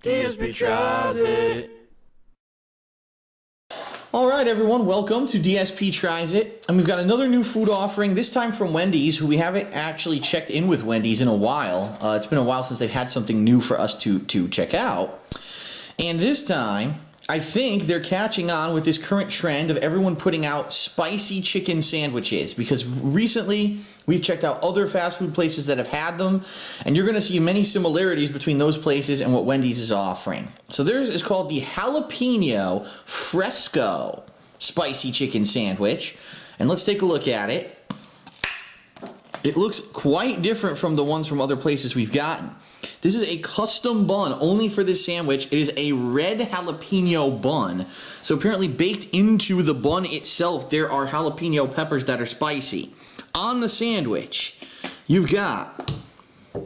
DSP tries it. All right, everyone, welcome to DSP Tries It. And we've got another new food offering, this time from Wendy's, who we haven't actually checked in with Wendy's in a while. It's been a while since they've had something new for us to check out. And this time, I think they're catching on with this current trend of everyone putting out spicy chicken sandwiches, because recently we've checked out other fast food places that have had them, and you're going to see many similarities between those places and what Wendy's is offering. So theirs is called the Jalapeno Fresco Spicy Chicken Sandwich, and let's take a look at it. It looks quite different from the ones from other places we've gotten. This is a custom bun only for this sandwich. It is a red jalapeno bun. So apparently baked into the bun itself, there are jalapeno peppers that are spicy. On the sandwich, you've got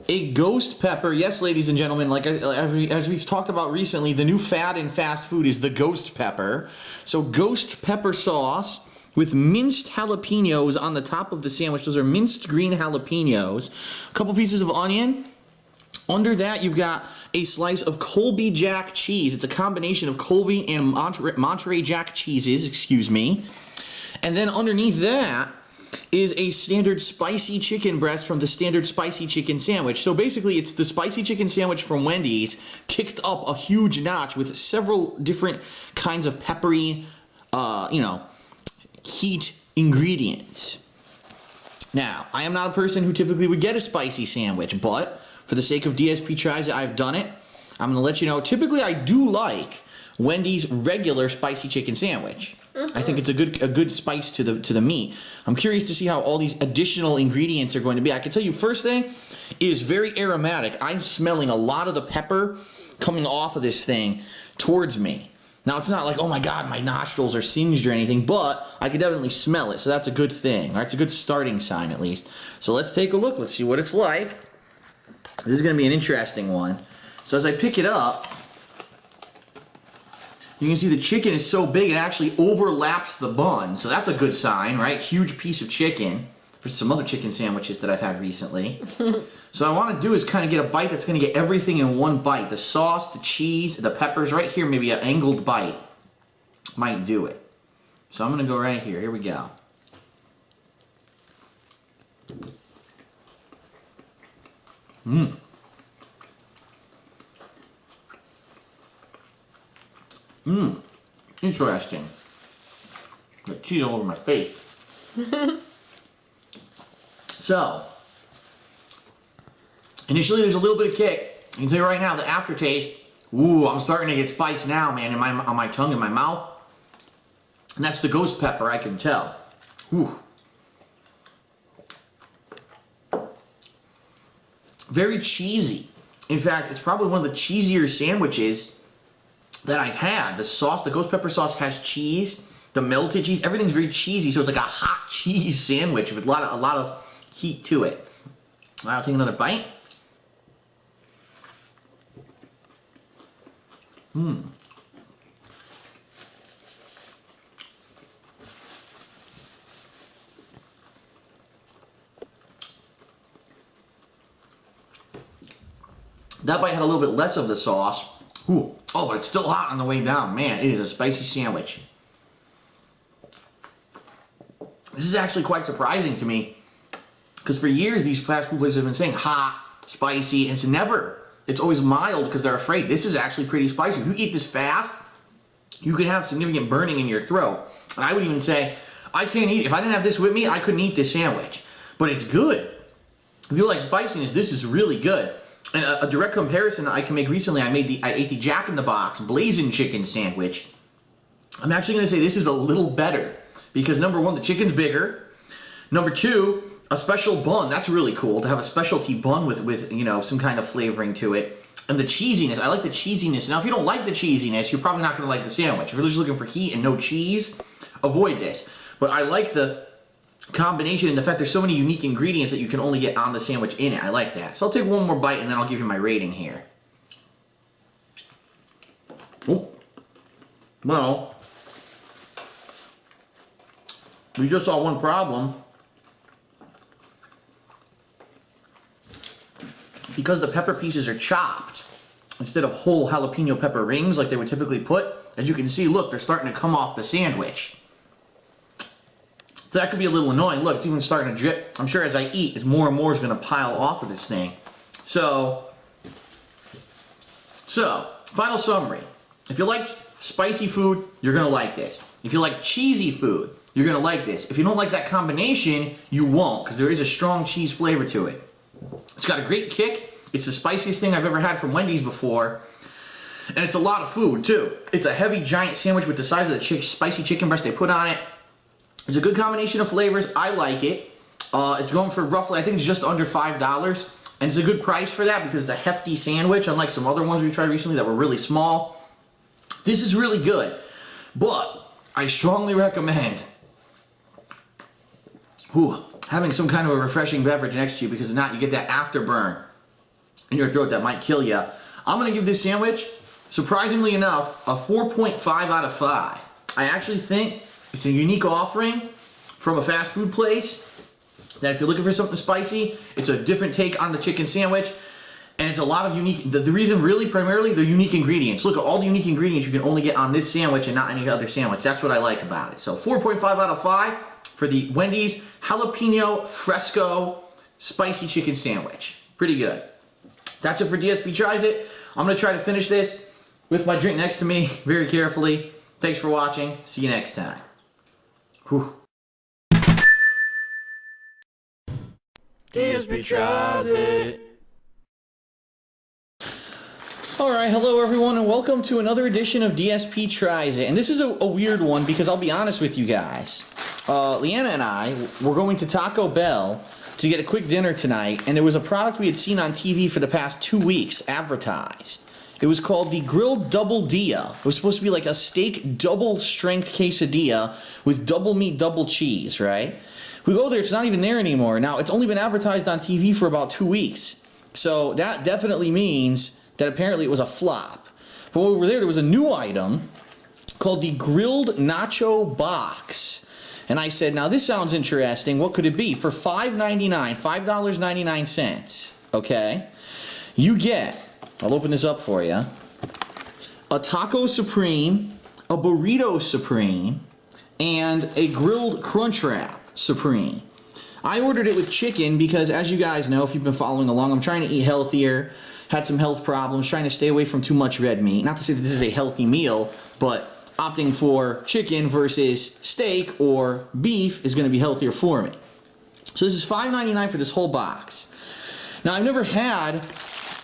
a ghost pepper. Yes, ladies and gentlemen, like as we've talked about recently, the new fad in fast food is the ghost pepper. So ghost pepper sauce with minced jalapenos on the top of the sandwich. Those are minced green jalapenos. A couple pieces of onion. Under that, you've got a slice of Colby Jack cheese. It's a combination of Colby and Monterey Jack cheeses, excuse me. And then underneath that is a standard spicy chicken breast from the standard spicy chicken sandwich. So basically, it's the spicy chicken sandwich from Wendy's kicked up a huge notch with several different kinds of peppery, heat ingredients. Now, I am not a person who typically would get a spicy sandwich, but for the sake of DSP Tries It, I've done it. I'm going to let you know. Typically, I do like Wendy's regular spicy chicken sandwich. I think it's a good spice to the meat. I'm curious to see how all these additional ingredients are going to be. I can tell you, first thing, it is very aromatic. I'm smelling a lot of the pepper coming off of this thing towards me. Now, it's not like, oh my God, my nostrils are singed or anything, but I can definitely smell it, so that's a good thing. All right, it's a good starting sign, at least. So let's take a look. Let's see what it's like. This is going to be an interesting one. So as I pick it up, you can see the chicken is so big it actually overlaps the bun. So that's a good sign, right? Huge piece of chicken for some other chicken sandwiches that I've had recently. So what I want to do is kind of get a bite that's going to get everything in one bite. The sauce, the cheese, the peppers right here, maybe an angled bite might do it. So I'm going to go right here. Here we go. Interesting. The cheese all over my face. So, initially there's a little bit of kick. I can tell you right now, the aftertaste, ooh, I'm starting to get spice now, man, on my tongue and my mouth. And that's the ghost pepper, I can tell. Ooh. Very cheesy. In fact, it's probably one of the cheesier sandwiches that I've had. The sauce, the ghost pepper sauce has cheese, the melted cheese, everything's very cheesy, so it's like a hot cheese sandwich with a lot of heat to it. All right, I'll take another bite. That bite had a little bit less of the sauce. Ooh. Oh, but it's still hot on the way down. Man, it is a spicy sandwich. This is actually quite surprising to me, because for years these fast food places have been saying hot, spicy, and it's always mild because they're afraid. This is actually pretty spicy. If you eat this fast, you could have significant burning in your throat. And I would even say, I can't eat, if I didn't have this with me, I couldn't eat this sandwich. But it's good. If you like spiciness, this is really good. And a direct comparison I can make recently, I ate the Jack in the Box blazing chicken sandwich. I'm actually going to say this is a little better because number one, the chicken's bigger. Number two, a special bun. That's really cool to have a specialty bun with some kind of flavoring to it. And the cheesiness, I like the cheesiness. Now, if you don't like the cheesiness, you're probably not going to like the sandwich. If you're just looking for heat and no cheese, avoid this. But I like the combination and the fact there's so many unique ingredients that you can only get on the sandwich in it. I like that. So I'll take one more bite and then I'll give you my rating here. Oh. Well, we just saw one problem. Because the pepper pieces are chopped, instead of whole jalapeno pepper rings like they would typically put. As you can see, look, they're starting to come off the sandwich. So that could be a little annoying. Look, it's even starting to drip. I'm sure as I eat, as more and more is going to pile off of this thing. So, final summary. If you like spicy food, you're going to like this. If you like cheesy food, you're going to like this. If you don't like that combination, you won't, because there is a strong cheese flavor to it. It's got a great kick. It's the spiciest thing I've ever had from Wendy's before. And it's a lot of food, too. It's a heavy, giant sandwich with the size of the spicy chicken breast they put on it. It's a good combination of flavors. I like it. It's going for roughly, I think it's just under $5. And it's a good price for that because it's a hefty sandwich, unlike some other ones we've tried recently that were really small. This is really good. But I strongly recommend having some kind of a refreshing beverage next to you, because if not, you get that afterburn in your throat that might kill you. I'm going to give this sandwich, surprisingly enough, a 4.5 out of 5. I actually think it's a unique offering from a fast food place that if you're looking for something spicy, it's a different take on the chicken sandwich. And it's a lot of unique, the reason really primarily, the unique ingredients. Look at all the unique ingredients you can only get on this sandwich and not any other sandwich. That's what I like about it. So 4.5 out of 5 for the Wendy's Jalapeno Fresco Spicy Chicken Sandwich. Pretty good. That's it for DSP Tries It. I'm going to try to finish this with my drink next to me very carefully. Thanks for watching. See you next time. Whew. DSP Tries It. Alright, hello everyone, and welcome to another edition of DSP Tries It. And this is a weird one because I'll be honest with you guys. Leanna and I were going to Taco Bell to get a quick dinner tonight, and there was a product we had seen on TV for the past 2 weeks advertised. It was called the Grilled Double Dia. It was supposed to be like a steak double strength quesadilla with double meat, double cheese, right? We go there, it's not even there anymore. Now, it's only been advertised on TV for about 2 weeks. So that definitely means that apparently it was a flop. But when we were there was a new item called the Grilled Nacho Box. And I said, now this sounds interesting. What could it be? For $5.99, $5.99, okay, you get, I'll open this up for you, a Taco Supreme, a Burrito Supreme, and a Grilled Crunchwrap Supreme. I ordered it with chicken because, as you guys know, if you've been following along, I'm trying to eat healthier, had some health problems, trying to stay away from too much red meat. Not to say that this is a healthy meal, but opting for chicken versus steak or beef is going to be healthier for me. So this is $5.99 for this whole box. Now, I've never had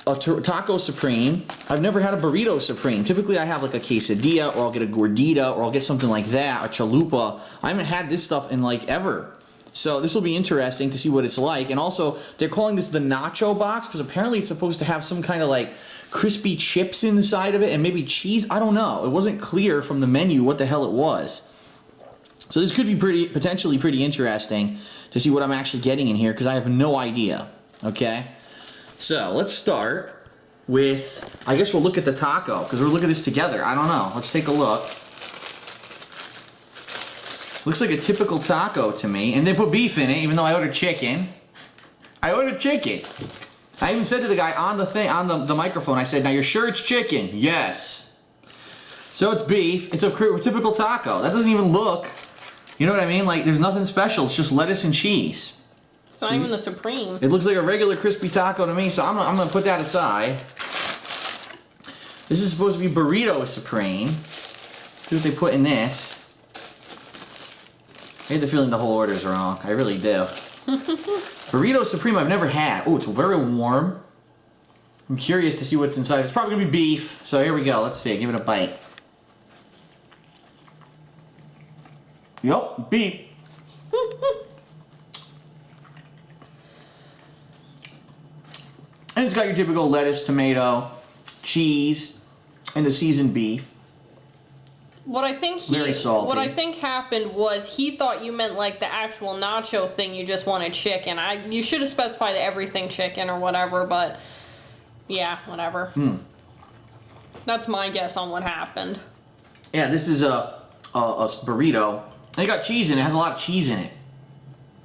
a Taco Supreme. I've never had a Burrito Supreme. Typically, I have like a quesadilla, or I'll get a gordita, or I'll get something like that, a chalupa. I haven't had this stuff in like ever. So this will be interesting to see what it's like. And also, they're calling this the Nacho Box because apparently it's supposed to have some kind of like crispy chips inside of it and maybe cheese. I don't know. It wasn't clear from the menu what the hell it was. So this could be potentially pretty interesting to see what I'm actually getting in here because I have no idea. Okay? So let's start with, I guess we'll look at the taco because we'll look at this together. I don't know. Let's take a look. Looks like a typical taco to me. And they put beef in it, even though I ordered chicken. I ordered chicken. I even said to the guy on the thing, on the microphone, I said, now you're sure it's chicken? Yes. So it's beef. It's a typical taco. That doesn't even look, you know what I mean? Like, there's nothing special. It's just lettuce and cheese. It's not even the Supreme. It looks like a regular crispy taco to me, so I'm gonna put that aside. This is supposed to be Burrito Supreme. See what they put in this. I get the feeling the whole order is wrong. I really do. Burrito Supreme I've never had. Oh, it's very warm. I'm curious to see what's inside. It's probably gonna be beef. So here we go. Let's see. Give it a bite. Yup, beef. And it's got your typical lettuce, tomato, cheese, and the seasoned beef. What I think happened was he thought you meant like the actual nacho thing. You just wanted chicken. You should have specified everything chicken or whatever. But yeah, whatever. That's my guess on what happened. Yeah, this is a burrito. And it got cheese in it. It has a lot of cheese in it.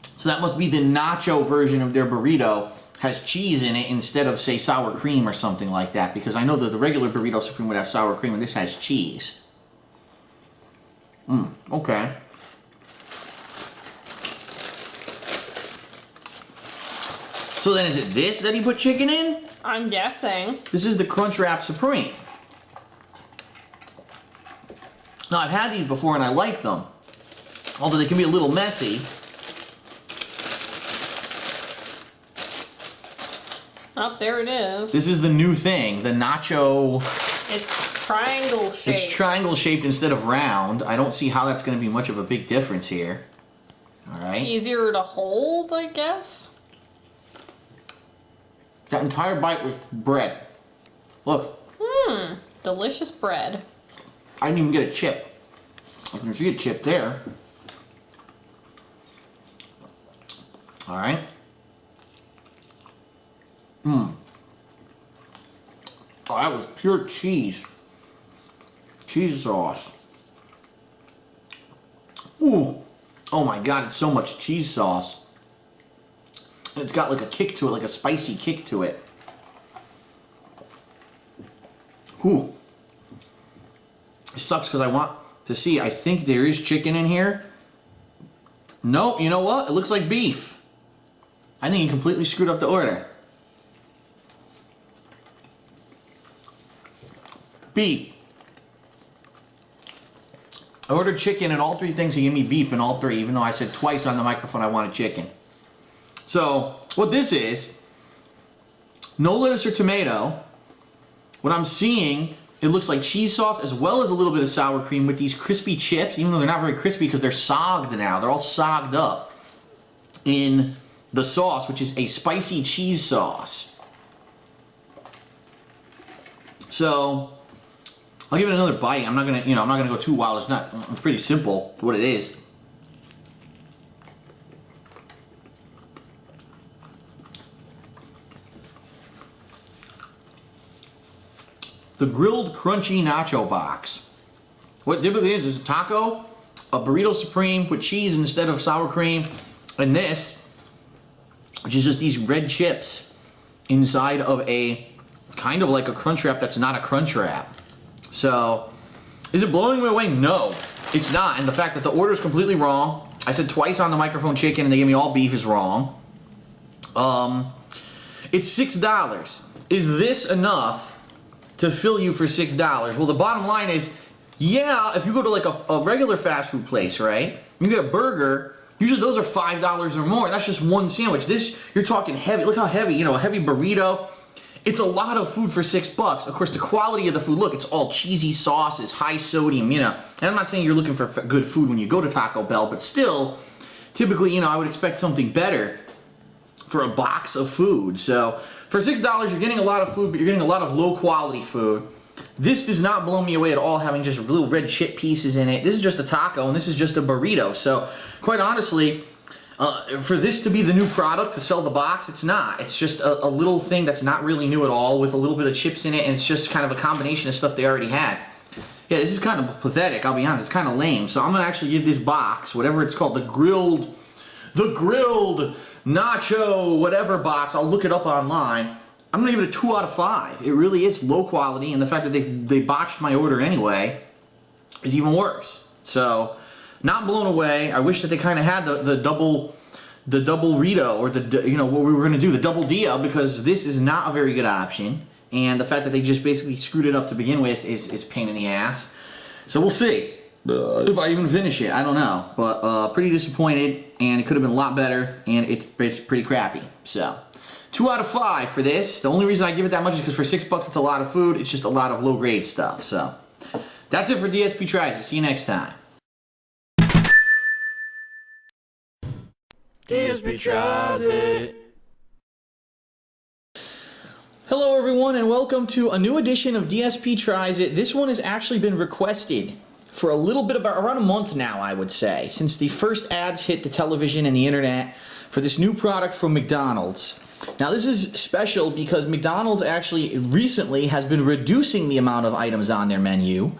So that must be the nacho version of their burrito. has cheese in it instead of, say, sour cream or something like that, because I know that the regular Burrito Supreme would have sour cream and this has cheese. Okay. So then is it this that he put chicken in? I'm guessing. This is the Crunchwrap Supreme. Now, I've had these before and I like them, although they can be a little messy. Oh, there it is. This is the new thing, the Nacho. It's triangle shaped. It's triangle shaped instead of round. I don't see how that's going to be much of a big difference here. All right. Easier to hold, I guess. That entire bite was bread. Look. Delicious bread. I didn't even get a chip. I can see a chip there. All right. Oh, that was pure cheese. Cheese sauce. Ooh. Oh my God, it's so much cheese sauce. It's got like a kick to it, like a spicy kick to it. Ooh. It sucks because I want to see, I think there is chicken in here. No, you know what? It looks like beef. I think he completely screwed up the order. Beef. I ordered chicken and all three things, he gave me beef in all three, even though I said twice on the microphone I wanted chicken. So, what this is, no lettuce or tomato. What I'm seeing, it looks like cheese sauce as well as a little bit of sour cream with these crispy chips, even though they're not very crispy because they're sogged now. They're all sogged up in the sauce, which is a spicy cheese sauce. So, I'll give it another bite. I'm not gonna go too wild. It's pretty simple for what it is. The grilled crunchy nacho box. What typically is a taco, a burrito supreme with cheese instead of sour cream, and this, which is just these red chips inside of a kind of like a crunch wrap that's not a crunch wrap. So, is it blowing me away? No, it's not. And the fact that the order is completely wrong. I said twice on the microphone chicken and they gave me all beef is wrong. It's $6. Is this enough to fill you for $6? Well, the bottom line is, yeah, if you go to like a regular fast food place, right? You get a burger, usually those are $5 or more. That's just one sandwich. This, you're talking heavy. Look how heavy, a heavy burrito. It's a lot of food for $6. Of course, the quality of the food, look, it's all cheesy sauces, high sodium, And I'm not saying you're looking for good food when you go to Taco Bell, but still, typically, I would expect something better for a box of food. So, for $6, you're getting a lot of food, but you're getting a lot of low quality food. This does not blow me away at all, having just little red chip pieces in it. This is just a taco, and this is just a burrito. So, quite honestly, for this to be the new product to sell the box, it's not. It's just a little thing that's not really new at all with a little bit of chips in it, and it's just kind of a combination of stuff they already had. Yeah, this is kind of pathetic, I'll be honest. It's kind of lame. So I'm going to actually give this box, whatever it's called, the grilled nacho whatever box, I'll look it up online. I'm going to give it a 2 out of 5. It really is low quality, and the fact that they botched my order anyway is even worse. So, not blown away. I wish that they kind of had the double Rito, or what we were going to do, the double Dia, because this is not a very good option. And the fact that they just basically screwed it up to begin with is pain in the ass. So we'll see if I even finish it. I don't know, but pretty disappointed, and it could have been a lot better, and it's pretty crappy. So 2 out of 5 for this. The only reason I give it that much is because for $6 it's a lot of food. It's just a lot of low grade stuff. So that's it for DSP Tries It. See you next time. DSP Tries It. Hello everyone, and welcome to a new edition of DSP Tries It. This one has actually been requested for a little bit, around a month now, I would say, since the first ads hit the television and the internet for this new product from McDonald's. Now this is special because McDonald's actually recently has been reducing the amount of items on their menu.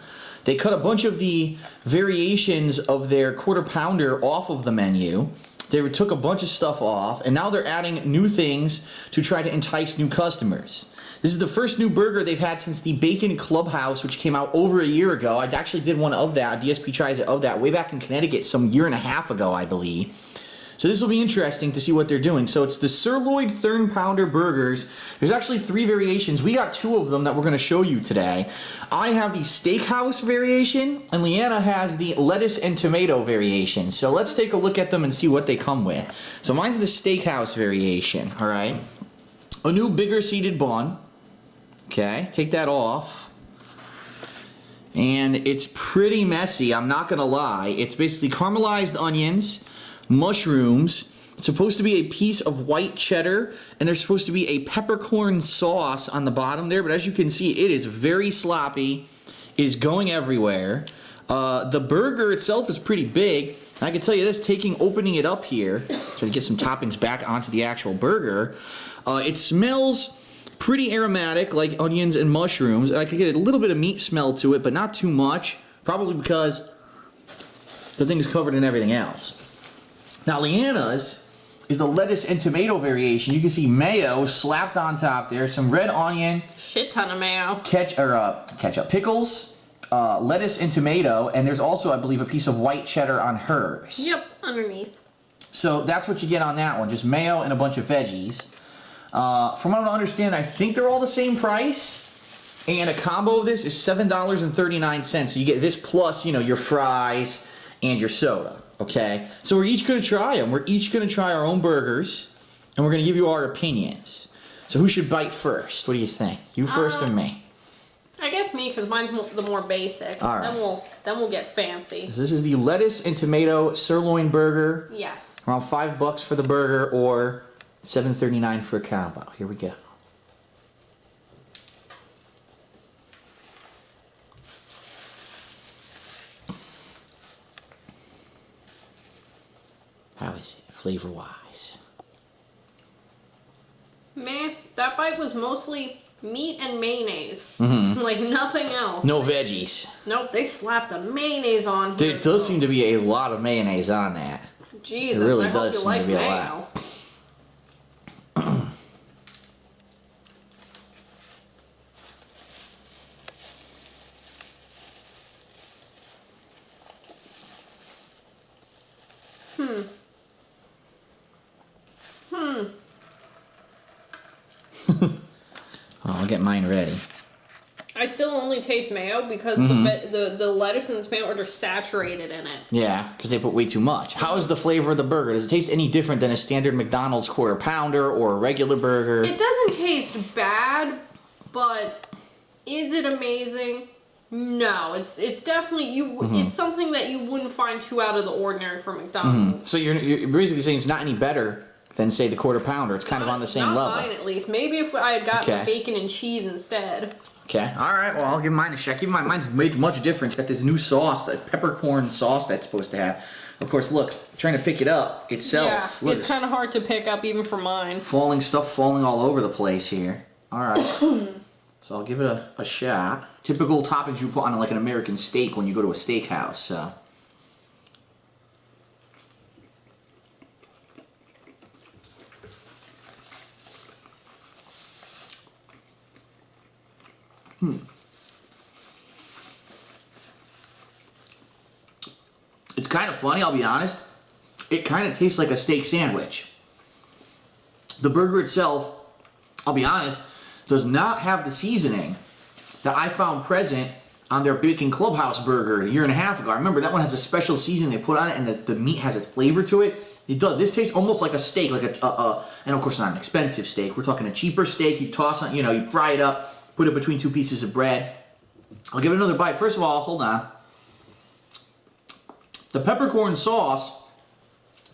They cut a bunch of the variations of their quarter pounder off of the menu. They took a bunch of stuff off, and now they're adding new things to try to entice new customers. This is the first new burger they've had since the Bacon Clubhouse, which came out over a year ago. I actually did one of that, a DSP Tries It of that, way back in Connecticut some year and a half ago, I believe. So this will be interesting to see what they're doing. So it's the Sirloin Third Pounder Burgers. There's actually 3 variations. We got 2 of them that we're going to show you today. I have the Steakhouse variation, and Leanna has the lettuce and tomato variation. So let's take a look at them and see what they come with. So mine's the Steakhouse variation, all right? A new bigger seeded bun. Okay, take that off. And it's pretty messy, I'm not going to lie. It's basically caramelized onions, mushrooms. It's supposed to be a piece of white cheddar, and there's supposed to be a peppercorn sauce on the bottom there, but as you can see, it is very sloppy. It is going everywhere. The burger itself is pretty big. I can tell you this, opening it up here, so to get some toppings back onto the actual burger, it smells pretty aromatic, like onions and mushrooms. I could get a little bit of meat smell to it, but not too much, probably because the thing is covered in everything else. Now, Leanna's is the lettuce and tomato variation. You can see mayo slapped on top there, some red onion, shit ton of mayo, ketchup, pickles, lettuce and tomato, and there's also, I believe, a piece of white cheddar on hers. Yep, underneath. So that's what you get on that one, just mayo and a bunch of veggies. From what I understand, I think they're all the same price, and a combo of this is $7.39. So you get this plus, you know, your fries and your soda. Okay, so we're each going to try them. We're each going to try our own burgers, and we're going to give you our opinions. So who should bite first? What do you think? You first or me? I guess me, because mine's the more basic. All right. Then we'll get fancy. So this is the lettuce and tomato sirloin burger. Yes. Around $5 for the burger, or $7.39 for a combo. Here we go. How is it, flavor-wise? Man, that bite was mostly meat and mayonnaise. Mm-hmm. Like nothing else. No veggies. Nope, they slapped the mayonnaise on here. There does seem to be a lot of mayonnaise on that. Jesus, it really I does hope you seem to be like a mayo. lot. I'll get mine ready. I still only taste mayo because the lettuce and the tomato are just saturated in it. Yeah, because they put way too much. How is the flavor of the burger? Does it taste any different than a standard McDonald's quarter pounder or a regular burger? It doesn't taste bad, but is it amazing? No, it's definitely it's something that you wouldn't find too out of the ordinary for McDonald's. So you're basically saying it's not any better than, say, the quarter pounder. It's kind of on the same level. Not mine, at least. Maybe if I had gotten the bacon and cheese instead. Okay. All right. Well, I'll give mine a shot. Mine's made much difference. Got this new sauce, that peppercorn sauce that's supposed to have. Of course, look, trying to pick it up itself. Yeah, it's kind of hard to pick up even for mine. Stuff falling all over the place here. All right. So I'll give it a shot. Typical toppings you put on like an American steak when you go to a steakhouse. So. It's kind of funny, I'll be honest. It kind of tastes like a steak sandwich. The burger itself, I'll be honest, does not have the seasoning that I found present on their Bacon Clubhouse burger a year and a half ago. I remember that one has a special seasoning they put on it, and the meat has its flavor to it. It does. This tastes almost like a steak, like and of course not an expensive steak. We're talking a cheaper steak. You toss on, you fry it up, put it between 2 pieces of bread. I'll give it another bite. First of all, hold on. The peppercorn sauce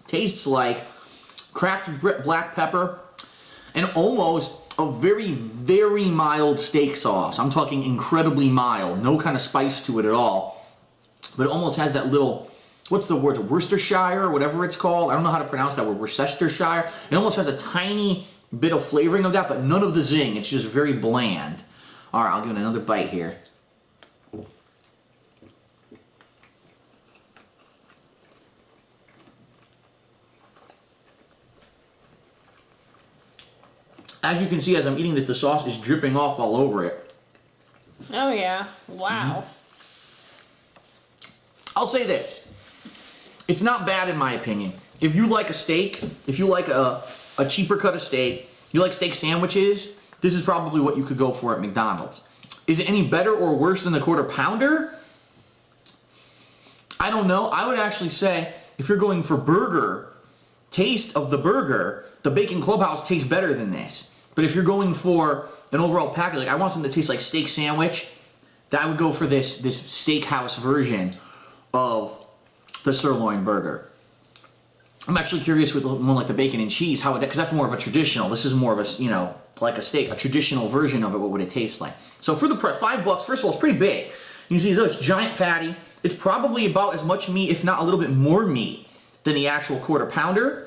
tastes like cracked black pepper and almost a very, very mild steak sauce. I'm talking incredibly mild. No kind of spice to it at all. But it almost has that little, what's the word? Worcestershire or whatever it's called. I don't know how to pronounce that word. Worcestershire. It almost has a tiny bit of flavoring of that, but none of the zing. It's just very bland. All right, I'll give it another bite here. As you can see, as I'm eating this, the sauce is dripping off all over it. Oh, yeah. Wow. I'll say this. It's not bad in my opinion. If you like a steak, if you like a cheaper cut of steak, you like steak sandwiches, this is probably what you could go for at McDonald's. Is it any better or worse than the Quarter Pounder? I don't know. I would actually say if you're going for burger, taste of the burger, the Bacon Clubhouse tastes better than this. But if you're going for an overall package, like I want something that tastes like steak sandwich, that I would go for this steakhouse version of the sirloin burger. I'm actually curious with one like the bacon and cheese, how because that's more of a traditional. This is more of a, you know, like a steak, a traditional version of it. What would it taste like? So for the price, $5, first of all, it's pretty big. You can see it's a giant patty. It's probably about as much meat, if not a little bit more meat, than the actual Quarter Pounder.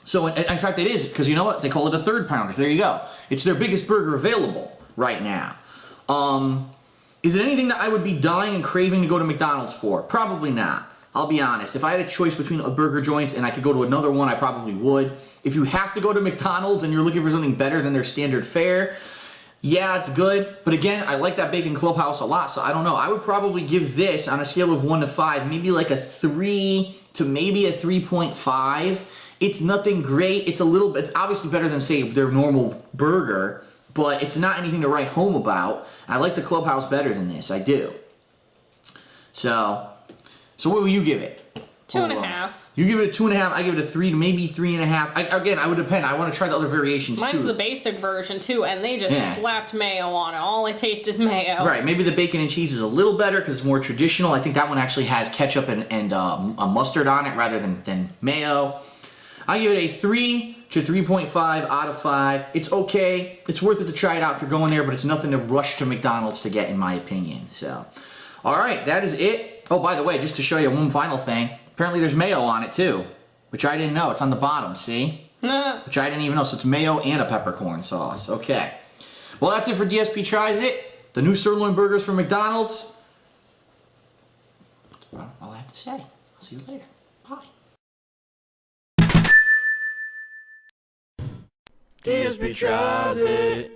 So in fact, it is, because you know what? They call it a third pounder. There you go. It's their biggest burger available right now. Is it anything that I would be dying and craving to go to McDonald's for? Probably not. I'll be honest. If I had a choice between a burger joints and I could go to another one, I probably would. If you have to go to McDonald's and you're looking for something better than their standard fare, yeah, it's good. But again, I like that Bacon Clubhouse a lot, so I don't know. I would probably give this, on a scale of 1 to 5, maybe like a 3 to maybe a 3.5. It's nothing great. It's obviously better than, say, their normal burger, but it's not anything to write home about. I like the Clubhouse better than this. I do. So what will you give it? 2.5. You give it a 2.5. I give it a 3 to maybe 3.5. Again, I would depend. I want to try the other variations too. Mine's the basic version too, and they just slapped mayo on it. All I taste is mayo. Right. Maybe the bacon and cheese is a little better because it's more traditional. I think that one actually has ketchup and a mustard on it rather than mayo. I give it a 3 to 3.5 out of 5. It's okay. It's worth it to try it out if you're going there, but it's nothing to rush to McDonald's to get, in my opinion. So, all right, that is it. Oh, by the way, just to show you one final thing, apparently there's mayo on it too, which I didn't know. It's on the bottom, see? Which I didn't even know. So it's mayo and a peppercorn sauce. Okay. Well, that's it for DSP Tries It. The new sirloin burgers from McDonald's. That's about all I have to say. I'll see you later. Bye. DSP Tries It.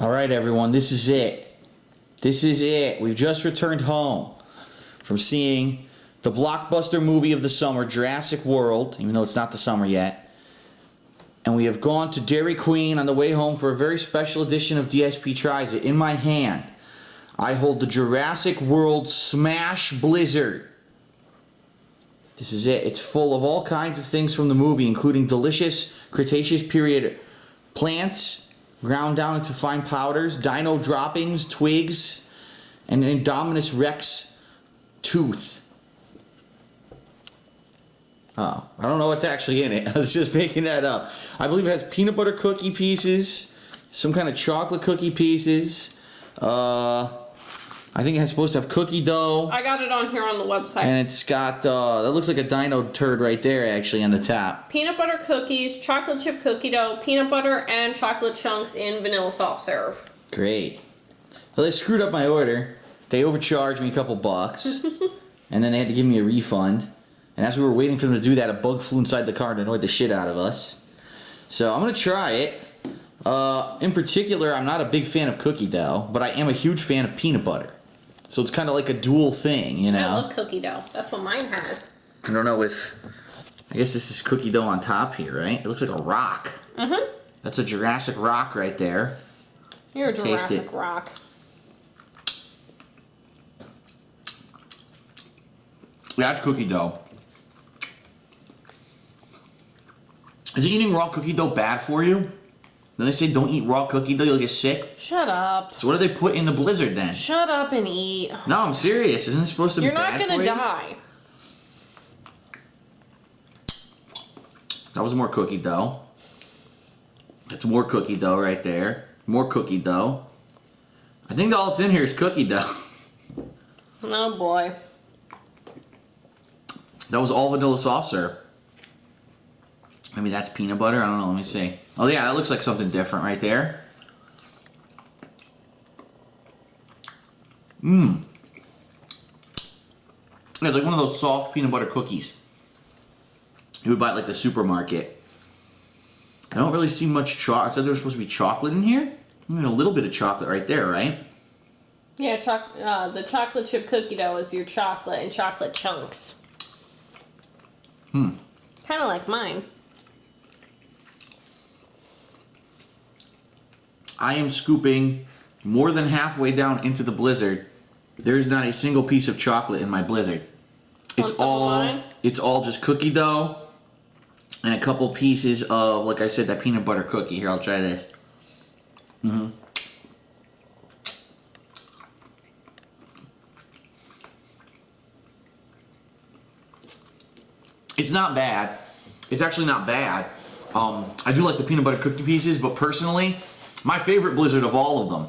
All right, everyone, this is it. This is it. We've just returned home from seeing the blockbuster movie of the summer, Jurassic World, even though it's not the summer yet. And we have gone to Dairy Queen on the way home for a very special edition of DSP Tries It. In my hand, I hold the Jurassic World Smash Blizzard. This is it. It's full of all kinds of things from the movie, including delicious Cretaceous period plants, ground down into fine powders, dino droppings, twigs, and an Indominus Rex tooth. Oh, I don't know what's actually in it. I was just making that up. I believe it has peanut butter cookie pieces, some kind of chocolate cookie pieces. I think it's supposed to have cookie dough. I got it on here on the website. And it's got, that looks like a dino turd right there, actually, on the top. Peanut butter cookies, chocolate chip cookie dough, peanut butter, and chocolate chunks in vanilla soft serve. Great. Well, they screwed up my order. They overcharged me a couple bucks. And then they had to give me a refund. And as we were waiting for them to do that, a bug flew inside the car and annoyed the shit out of us. So I'm going to try it. In particular, I'm not a big fan of cookie dough, but I am a huge fan of peanut butter. So it's kind of like a dual thing, you know? I love cookie dough. That's what mine has. I don't know if... I guess this is cookie dough on top here, right? It looks like a rock. Mm-hmm. That's a Jurassic rock right there. You're a Jurassic rock. Yeah, it's cookie dough. Is eating raw cookie dough bad for you? Then they say don't eat raw cookie dough, you'll get sick. Shut up. So what do they put in the blizzard then? Shut up and eat. No, I'm serious. Isn't it supposed to be bad for you? You're not gonna die. That was more cookie dough. That's more cookie dough right there. More cookie dough. I think all that's in here is cookie dough. Oh boy. That was all vanilla soft serve. Maybe that's peanut butter. I don't know. Let me see. Oh yeah, that looks like something different right there. Mmm. It's like one of those soft peanut butter cookies you would buy at like the supermarket. I don't really see much chocolate. I thought there was supposed to be chocolate in here. I mean, a little bit of chocolate right there, right? Yeah, the chocolate chip cookie dough is your chocolate and chocolate chunks. Kind of like mine. I am scooping more than halfway down into the blizzard. There's not a single piece of chocolate in my blizzard. It's all just cookie dough and a couple pieces of, like I said, that peanut butter cookie. Here, I'll try this. It's not bad. It's actually not bad. I do like the peanut butter cookie pieces, but personally, my favorite blizzard of all of them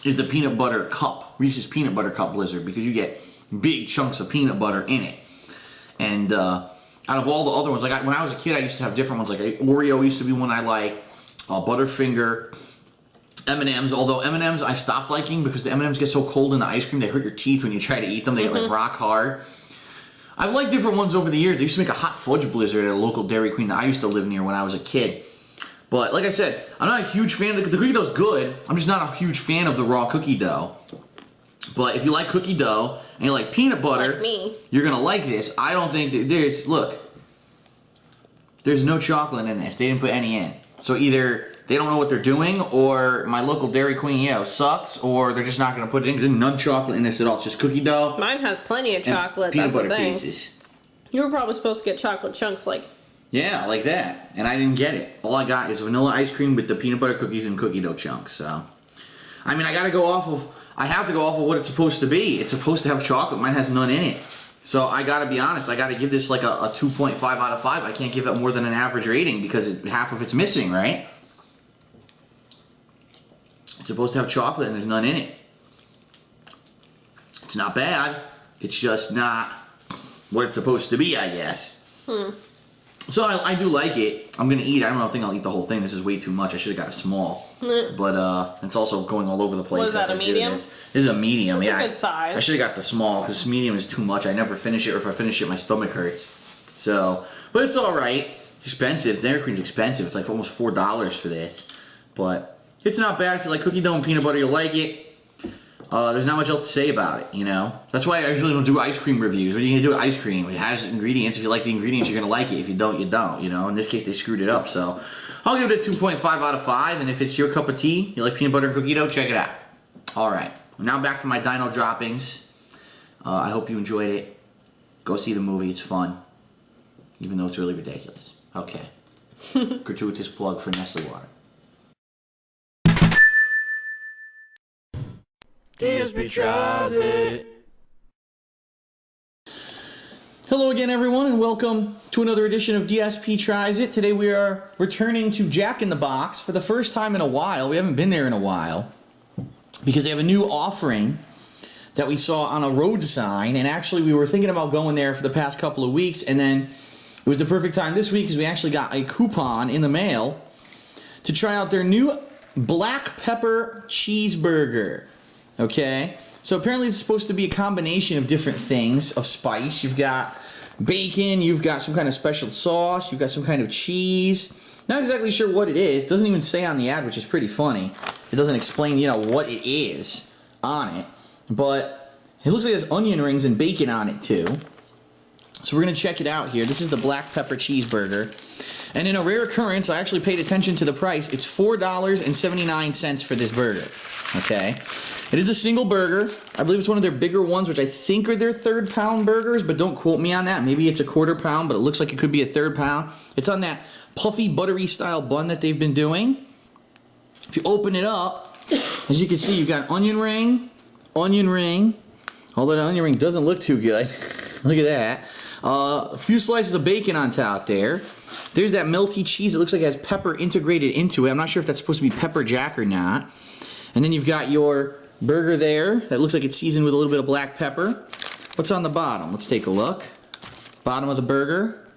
is the peanut butter cup, Reese's peanut butter cup blizzard, because you get big chunks of peanut butter in it. And out of all the other ones, like when I was a kid, I used to have different ones. Like Oreo used to be one I like, Butterfinger, M&M's. Although M&M's I stopped liking because the M&M's get so cold in the ice cream, they hurt your teeth when you try to eat them. They get like rock hard. I've liked different ones over the years. They used to make a hot fudge blizzard at a local Dairy Queen that I used to live near when I was a kid. But like I said, I'm not a huge fan. The cookie dough's good. I'm just not a huge fan of the raw cookie dough. But if you like cookie dough and you like peanut butter, like me, you're going to like this. I don't think there's no chocolate in this. They didn't put any in. So either they don't know what they're doing, or my local Dairy Queen, sucks, or they're just not going to put it in. There's none chocolate in this at all. It's just cookie dough. Mine has plenty of chocolate. Peanut That's butter the thing. pieces. You were probably supposed to get chocolate chunks, like. Yeah, like that. And I didn't get it. All I got is vanilla ice cream with the peanut butter cookies and cookie dough chunks. So, I mean, I have to go off of what it's supposed to be. It's supposed to have chocolate. Mine has none in it. So I got to be honest. I got to give this like a 2.5 out of 5. I can't give it more than an average rating because half of it's missing, right? It's supposed to have chocolate and there's none in it. It's not bad. It's just not what it's supposed to be, I guess. So I do like it. I'm going to eat. I don't think I'll eat the whole thing. This is way too much. I should have got a small. But it's also going all over the place. Was that a medium? This is a medium, That's a good size. I should have got the small because medium is too much. I never finish it, or if I finish it, my stomach hurts. So, but it's all right. It's expensive. Dairy Queen's expensive. It's like almost $4 for this. But it's not bad. If you like cookie dough and peanut butter, you'll like it. There's not much else to say about it, That's why I usually don't do ice cream reviews. What are you going to do with ice cream? It has ingredients. If you like the ingredients, you're going to like it. If you don't, you don't, In this case, they screwed it up. So I'll give it a 2.5 out of 5. And if it's your cup of tea, you like peanut butter and cookie dough, check it out. All right. Now back to my dino droppings. I hope you enjoyed it. Go see the movie. It's fun. Even though it's really ridiculous. Okay. Gratuitous plug for Nestle Water. DSP tries it. Hello again, everyone, and welcome to another edition of DSP Tries It. Today we are returning to Jack in the Box for the first time in a while. We haven't been there in a while because they have a new offering that we saw on a road sign, and actually we were thinking about going there for the past couple of weeks, and then it was the perfect time this week because we actually got a coupon in the mail to try out their new black pepper cheeseburger. Okay, so apparently it's supposed to be a combination of different things of spice. You've got bacon, you've got some kind of special sauce, you've got some kind of cheese. Not exactly sure what it is. It doesn't even say on the ad, which is pretty funny. It doesn't explain, what it is on it. But it looks like it has onion rings and bacon on it too. So we're going to check it out here. This is the black pepper cheeseburger. And in a rare occurrence, I actually paid attention to the price. It's $4.79 for this burger. Okay. It is a single burger. I believe it's one of their bigger ones, which I think are their third-pound burgers, but don't quote me on that. Maybe it's a quarter-pound, but it looks like it could be a third-pound. It's on that puffy, buttery-style bun that they've been doing. If you open it up, as you can see, you've got onion ring. Although the onion ring doesn't look too good. Look at that. A few slices of bacon on top there. There's that melty cheese. It looks like it has pepper integrated into it. I'm not sure if that's supposed to be pepper jack or not. And then you've got your burger there that looks like it's seasoned with a little bit of black pepper. What's on the bottom? Let's take a look. Bottom of the burger.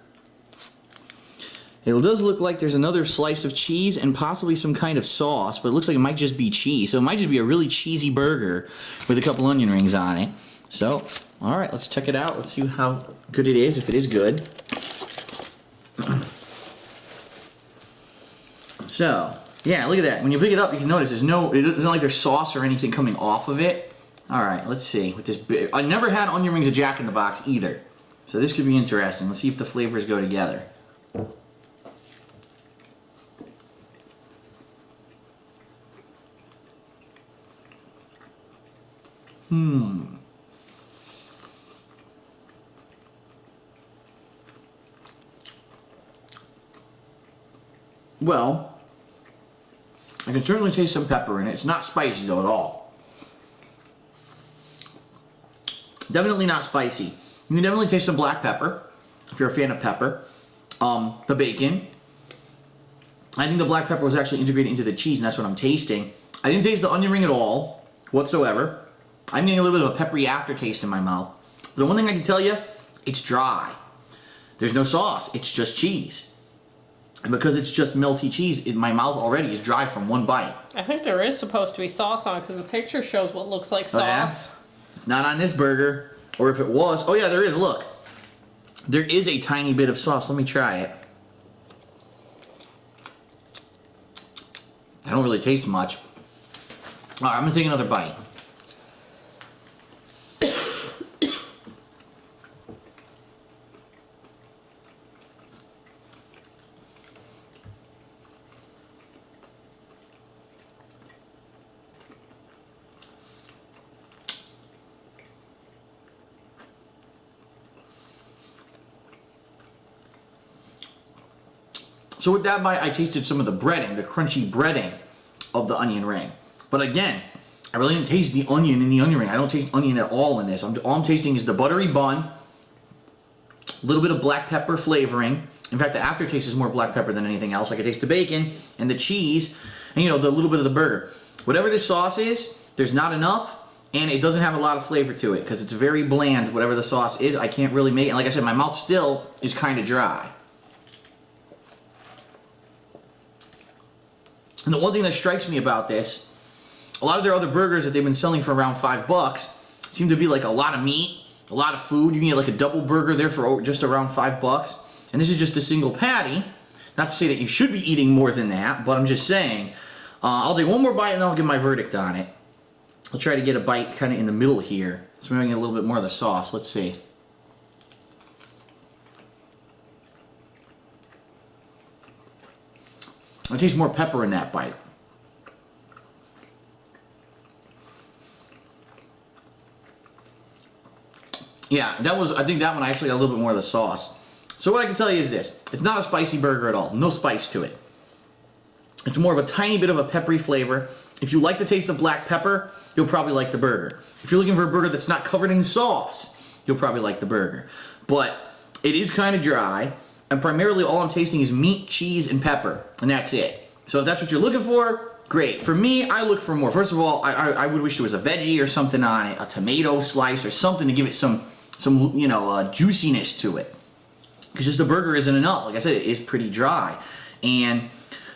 It does look like there's another slice of cheese and possibly some kind of sauce, but it looks like it might just be cheese. So it might just be a really cheesy burger with a couple onion rings on it. So, all right, let's check it out. Let's see how good it is, if it is good. So, yeah, look at that. When you pick it up, you can notice it doesn't like there's sauce or anything coming off of it. All right, let's see. With this, I never had onion rings at Jack in the Box either. So this could be interesting. Let's see if the flavors go together. Well, I can certainly taste some pepper in it. It's not spicy though at all. Definitely not spicy. You can definitely taste some black pepper if you're a fan of pepper. The bacon. I think the black pepper was actually integrated into the cheese, and that's what I'm tasting. I didn't taste the onion ring at all, whatsoever. I'm getting a little bit of a peppery aftertaste in my mouth. The one thing I can tell you, it's dry. There's no sauce. It's just cheese. And because it's just melty cheese, my mouth already is dry from one bite. I think there is supposed to be sauce on it because the picture shows what looks like sauce. Oh, yeah? It's not on this burger. Or if it was, oh yeah, there is, look. There is a tiny bit of sauce. Let me try it. I don't really taste much. All right, I'm gonna take another bite. So with that bite, I tasted some of the breading, the crunchy breading of the onion ring. But again, I really didn't taste the onion in the onion ring. I don't taste onion at all in this. All I'm tasting is the buttery bun, a little bit of black pepper flavoring. In fact, the aftertaste is more black pepper than anything else. I can taste the bacon and the cheese and, you know, the little bit of the burger. Whatever this sauce is, there's not enough, and it doesn't have a lot of flavor to it because it's very bland, whatever the sauce is. I can't really make it. And like I said, my mouth still is kind of dry. And the one thing that strikes me about this, a lot of their other burgers that they've been selling for around $5 seem to be like a lot of meat, a lot of food. You can get like a double burger there for just around $5. And this is just a single patty. Not to say that you should be eating more than that, but I'm just saying. I'll take one more bite and then I'll give my verdict on it. I'll try to get a bite kind of in the middle here. So maybe I can get a little bit more of the sauce. Let's see. I taste more pepper in that bite. Yeah, I think that one I actually got a little bit more of the sauce. So what I can tell you is this. It's not a spicy burger at all. No spice to it. It's more of a tiny bit of a peppery flavor. If you like the taste of black pepper, you'll probably like the burger. If you're looking for a burger that's not covered in sauce, you'll probably like the burger. But it is kind of dry. And primarily all I'm tasting is meat, cheese, and pepper. And that's it. So if that's what you're looking for, great. For me, I look for more. First of all, I would wish there was a veggie or something on it. A tomato slice or something to give it some you know, juiciness to it. Because just the burger isn't enough. Like I said, it is pretty dry. And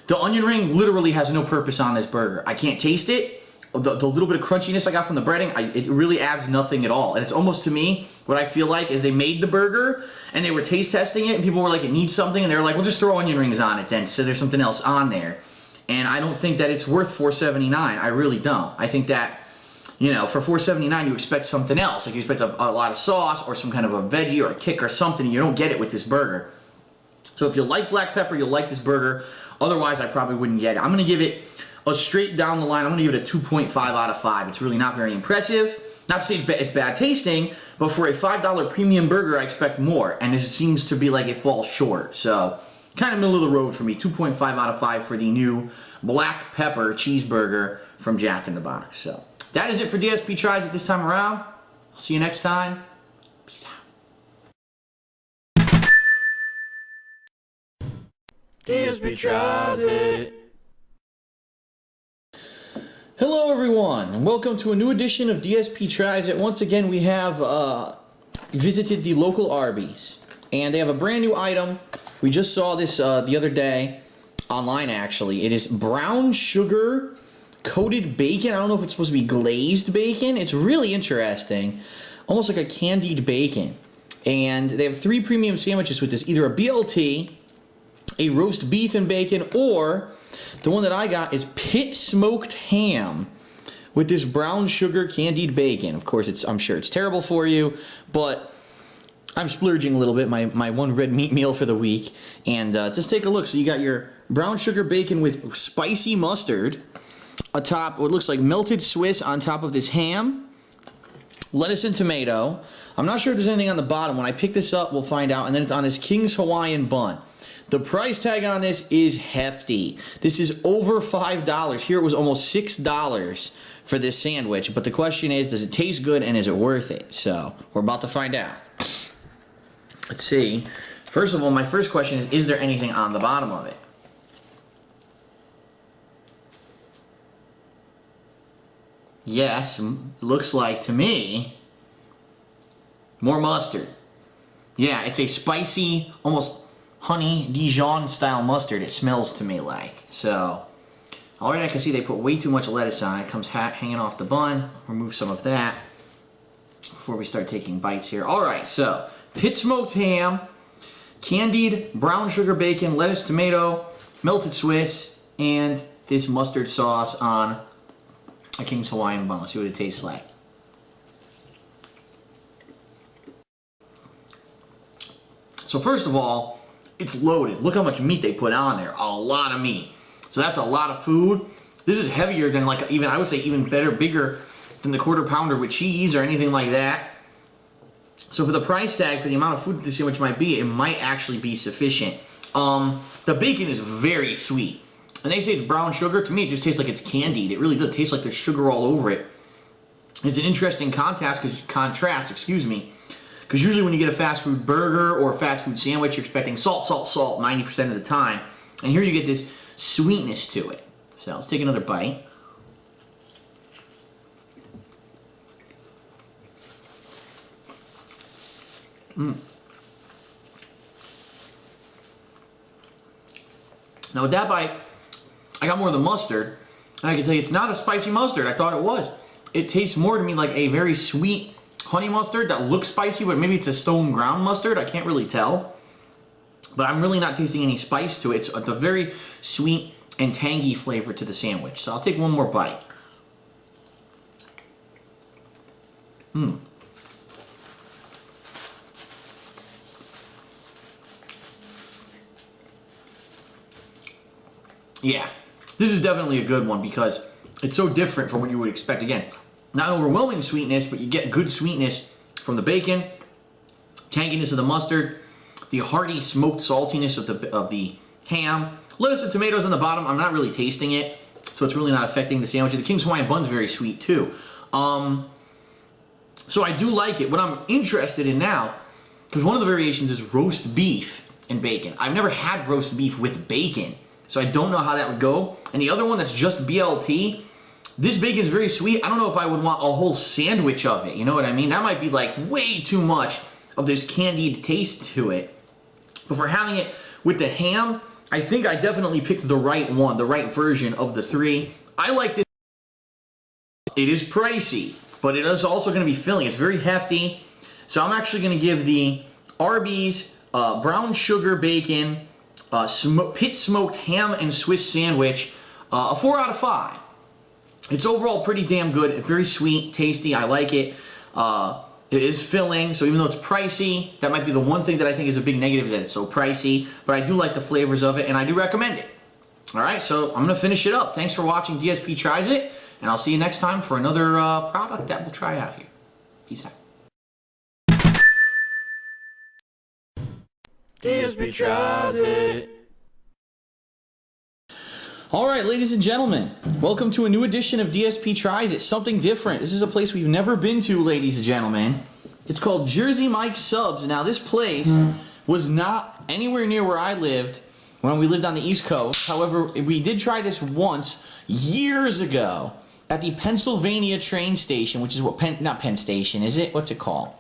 the onion ring literally has no purpose on this burger. I can't taste it. The little bit of crunchiness I got from the breading, it really adds nothing at all. And it's almost, to me, what I feel like is they made the burger and they were taste testing it and people were like, it needs something, and they were like, well, just throw onion rings on it then, so there's something else on there. And I don't think that it's worth $4.79. I really don't. I think that, you know, for $4.79 you expect something else. Like you expect a lot of sauce or some kind of a veggie or a kick or something, and you don't get it with this burger. So if you like black pepper, you'll like this burger. Otherwise, I probably wouldn't get it. I'm going to give it a straight down the line. I'm going to give it a 2.5 out of 5. It's really not very impressive. Not to say it's bad tasting, but for a $5 premium burger, I expect more. And it seems to be like it falls short. So, kind of middle of the road for me. 2.5 out of 5 for the new black pepper cheeseburger from Jack in the Box. So, that is it for DSP Tries It this time around. I'll see you next time. Peace out. DSP Tries It. Hello everyone, and welcome to a new edition of DSP Tries It. Once again, we have visited the local Arby's, and they have a brand new item. We just saw this the other day, online actually. It is brown sugar coated bacon. I don't know if it's supposed to be glazed bacon. It's really interesting, almost like a candied bacon. And they have 3 premium sandwiches with this, either a BLT, a roast beef and bacon, or The one that I got is pit smoked ham with this brown sugar candied bacon. Of course, I'm sure it's terrible for you, but I'm splurging a little bit, my one red meat meal for the week. And just take a look. So you got your brown sugar bacon with spicy mustard atop what looks like melted Swiss on top of this ham, lettuce and tomato. I'm not sure if there's anything on the bottom. When I pick this up, we'll find out. And then it's on this King's Hawaiian bun. The price tag on this is hefty. This is over $5. Here it was almost $6 for this sandwich. But the question is, does it taste good and is it worth it? So we're about to find out. Let's see. First of all, my first question is there anything on the bottom of it? Yes, looks like to me more mustard. Yeah, it's a spicy, almost honey Dijon style mustard. It smells to me like. So, already I can see they put way too much lettuce on. It comes hanging off the bun. Remove some of that before we start taking bites here. All right, so pit smoked ham, candied brown sugar bacon, lettuce, tomato, melted Swiss, and this mustard sauce on a King's Hawaiian bun. Let's see what it tastes like. So first of all, it's loaded. Look how much meat they put on there. A lot of meat. So that's a lot of food. This is heavier than like even, I would say even better, bigger than the quarter pounder with cheese or anything like that. So for the price tag, for the amount of food this sandwich might be, it might actually be sufficient. The bacon is very sweet. And they say it's brown sugar. To me, it just tastes like it's candied. It really does taste like there's sugar all over it. It's an interesting contrast, because usually when you get a fast food burger or a fast food sandwich, you're expecting salt, salt, salt 90% of the time. And here you get this sweetness to it. So let's take another bite. Now with that bite, I got more of the mustard, and I can tell you it's not a spicy mustard. I thought it was. It tastes more to me like a very sweet honey mustard that looks spicy, but maybe it's a stone ground mustard. I can't really tell. But I'm really not tasting any spice to it. It's a very sweet and tangy flavor to the sandwich. So I'll take one more bite. Yeah, this is definitely a good one because it's so different from what you would expect. Again, not overwhelming sweetness, but you get good sweetness from the bacon, tanginess of the mustard, the hearty smoked saltiness of the ham, lettuce and tomatoes on the bottom. I'm not really tasting it, so it's really not affecting the sandwich. The King's Hawaiian bun's very sweet too. So I do like it. What I'm interested in now, because one of the variations is roast beef and bacon. I've never had roast beef with bacon, so I don't know how that would go. And the other one that's just BLT, this bacon is very sweet. I don't know if I would want a whole sandwich of it. You know what I mean? That might be like way too much of this candied taste to it. But for having it with the ham, I think I definitely picked the right one, the right version of the three. I like this. It is pricey, but it is also going to be filling. It's very hefty. So I'm actually going to give the Arby's brown sugar bacon pit smoked ham and Swiss sandwich a 4 out of 5. It's overall pretty damn good. It's very sweet, tasty. I like it. It is filling, so even though it's pricey, that might be the one thing that I think is a big negative, is that it's so pricey. But I do like the flavors of it, and I do recommend it. All right, so I'm going to finish it up. Thanks for watching DSP Tries It, and I'll see you next time for another product that we'll try out here. Peace out. DSP Tries It. All right, ladies and gentlemen, welcome to a new edition of DSP Tries It. Something different. This is a place we've never been to, ladies and gentlemen. It's called Jersey Mike's Subs. Now, this place was not anywhere near where I lived when we lived on the East Coast. However, we did try this once years ago at the Pennsylvania train station, which is what not Penn Station, is it? What's it called?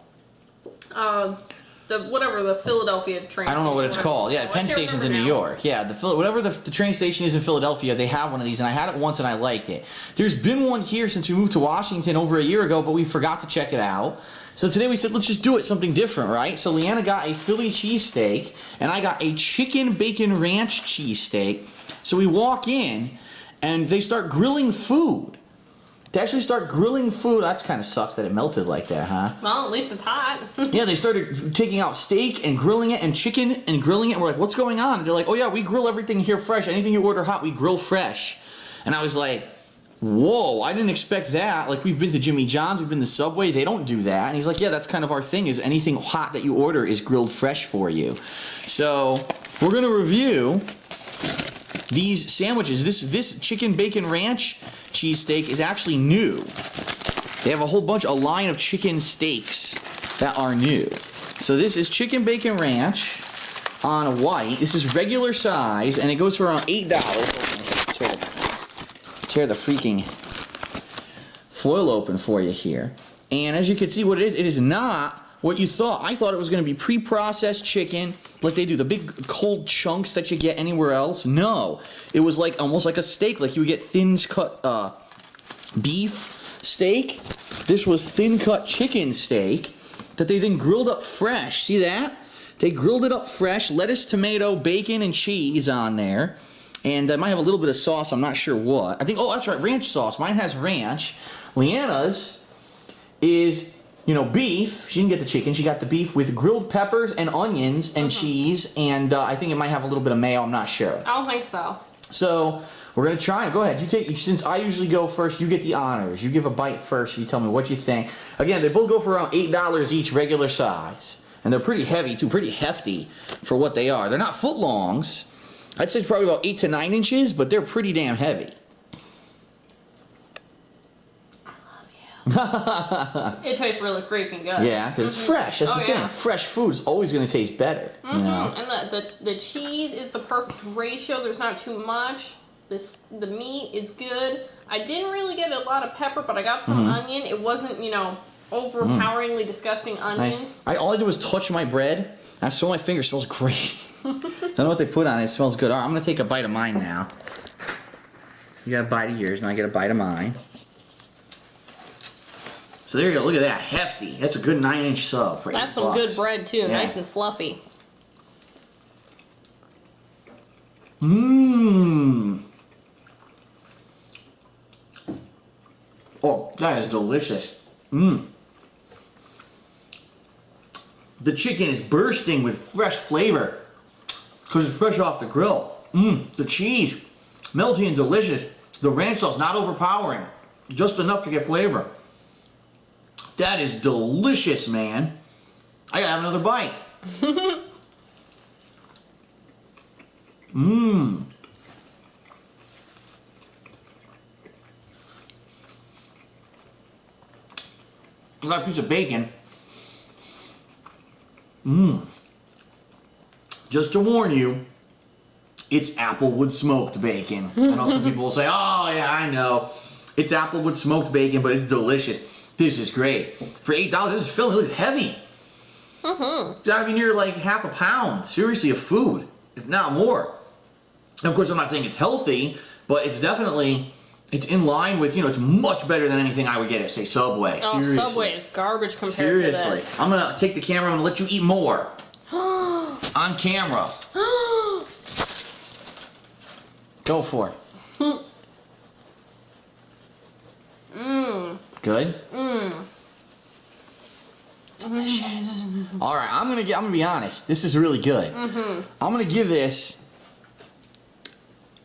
The Philadelphia train. I don't know what it's called. Yeah, Penn Station's in New York. Yeah, whatever the train station is in Philadelphia, they have one of these, and I had it once and I liked it. There's been one here since we moved to Washington over a year ago, but we forgot to check it out. So today we said, let's just do it something different, right? So Leanna got a Philly cheesesteak, and I got a chicken bacon ranch cheesesteak. So we walk in, and they start grilling food. To actually start grilling food, that kind of sucks that it melted like that, huh? Well, at least it's hot. Yeah, they started taking out steak and grilling it and chicken and grilling it. And we're like, what's going on? And they're like, oh yeah, we grill everything here fresh. Anything you order hot, we grill fresh. And I was like, whoa, I didn't expect that. Like, we've been to Jimmy John's, we've been to Subway, they don't do that. And he's like, yeah, that's kind of our thing, is anything hot that you order is grilled fresh for you. So we're gonna review these sandwiches. This chicken bacon ranch cheesesteak is actually new. They have a line of chicken steaks that are new. So this is chicken bacon ranch on a white. This is regular size, and it goes for around $8. Tear the freaking foil open for you here. And as you can see what it is not what you thought. I thought it was going to be pre-processed chicken, like they do, the big cold chunks that you get anywhere else. No, it was like almost like a steak, like you would get thin cut beef steak. This was thin cut chicken steak that they then grilled up fresh. See that? They grilled it up fresh, lettuce, tomato, bacon, and cheese on there. And I might have a little bit of sauce, I'm not sure what. I think, oh, that's right, ranch sauce. Mine has ranch. Leanna's is, you know, beef. She didn't get the chicken, she got the beef with grilled peppers and onions and cheese. And I think it might have a little bit of mayo, I'm not sure. I don't think so. So, we're gonna try it. Go ahead, you take, since I usually go first, you get the honors. You give a bite first, you tell me what you think. Again, they both go for around $8 each, regular size. And they're pretty heavy too, pretty hefty for what they are. They're not foot longs. I'd say it's probably about 8 to 9 inches, but they're pretty damn heavy. I love you. It tastes really freaking good. Yeah, because it's fresh. That's the thing. Fresh food's always going to taste better. You know? And the cheese is the perfect ratio. There's not too much. The meat is good. I didn't really get a lot of pepper, but I got some onion. It wasn't, you know, overpoweringly disgusting onion. All I did was touch my bread. I saw my finger smells great. Don't know what they put on it. It smells good. All right, I'm gonna take a bite of mine now. You got a bite of yours, and I get a bite of mine. So there you go. Look at that, hefty. That's a good 9-inch sub for $8. That's some good bread too, nice and fluffy. Mmm. Oh, that is delicious. Mmm. The chicken is bursting with fresh flavor because it's fresh off the grill. Mmm, the cheese, melty and delicious. The ranch sauce, not overpowering, just enough to get flavor. That is delicious, man. I gotta have another bite. Mmm. I got a piece of bacon. Mmm. Just to warn you, it's Applewood smoked bacon. I know some people will say, oh yeah, I know. It's Applewood smoked bacon, but it's delicious. This is great. For $8, this is filling. It's heavy. It's gotta be near like half a pound, seriously, of food, if not more. And of course, I'm not saying it's healthy, but it's definitely, it's in line with, you know, it's much better than anything I would get at, say, Subway. Oh, seriously. Subway is garbage compared to this. I'm gonna take the camera and let you eat more. On camera. Go for it. Mmm. Good? Mmm. Delicious. All right, I'm gonna be honest. This is really good. I'm gonna give this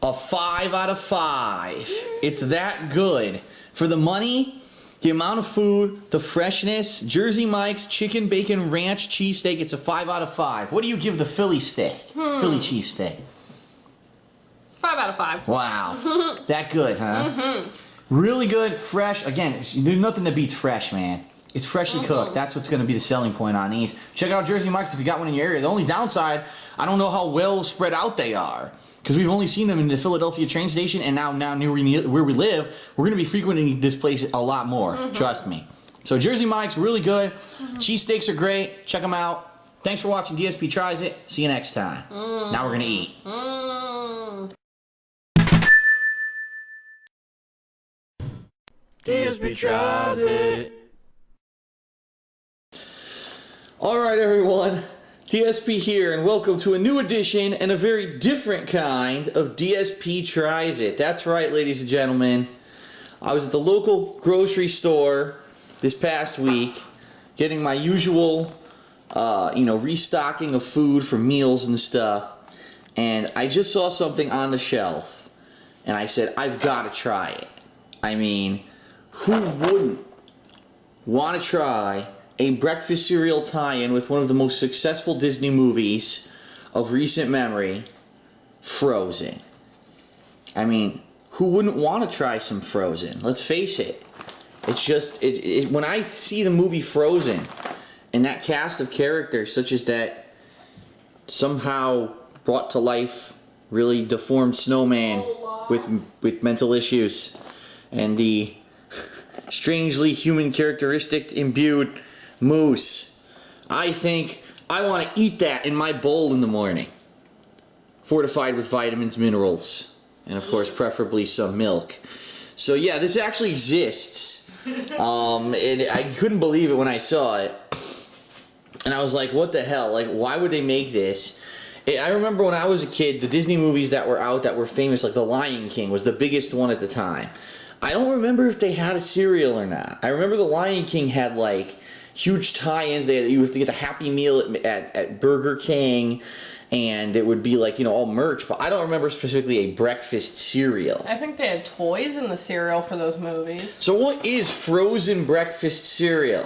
a 5 out of 5. It's that good. For the money, the amount of food, the freshness, Jersey Mike's chicken bacon ranch cheesesteak, it's a 5 out of 5. What do you give the Philly steak? Philly cheesesteak? 5 out of 5. Wow. That good, huh? Really good, fresh. Again, there's nothing that beats fresh, man. It's freshly cooked. That's what's going to be the selling point on these. Check out Jersey Mike's if you got one in your area. The only downside, I don't know how well spread out they are, because we've only seen them in the Philadelphia train station, and now near where we live, we're going to be frequenting this place a lot more. Trust me. So Jersey Mike's, really good. Cheesesteaks are great. Check them out. Thanks for watching DSP Tries It. See you next time. Now we're going to eat. DSP Tries It. Alright everyone, DSP here, and welcome to a new edition and a very different kind of DSP Tries It. That's right, ladies and gentlemen. I was at the local grocery store this past week, getting my usual, restocking of food for meals and stuff, and I just saw something on the shelf, and I said, I've got to try it. I mean, who wouldn't want to try a breakfast cereal tie-in with one of the most successful Disney movies of recent memory, Frozen? I mean, who wouldn't want to try some Frozen? Let's face it. It's just, when I see the movie Frozen and that cast of characters such as that somehow brought to life really deformed snowman with mental issues and the strangely human characteristic imbued moose, I think I want to eat that in my bowl in the morning, fortified with vitamins, minerals, and of course preferably some milk. So yeah, this actually exists. And I couldn't believe it when I saw it, and I was like, what the hell, like, why would they make this? I remember when I was a kid, the Disney movies that were out that were famous, like The Lion King was the biggest one at the time. I don't remember if they had a cereal or not. I remember The Lion King had like huge tie-ins. You have to get the Happy Meal at Burger King, and it would be like, all merch, but I don't remember specifically a breakfast cereal. I think they had toys in the cereal for those movies. So what is frozen breakfast cereal?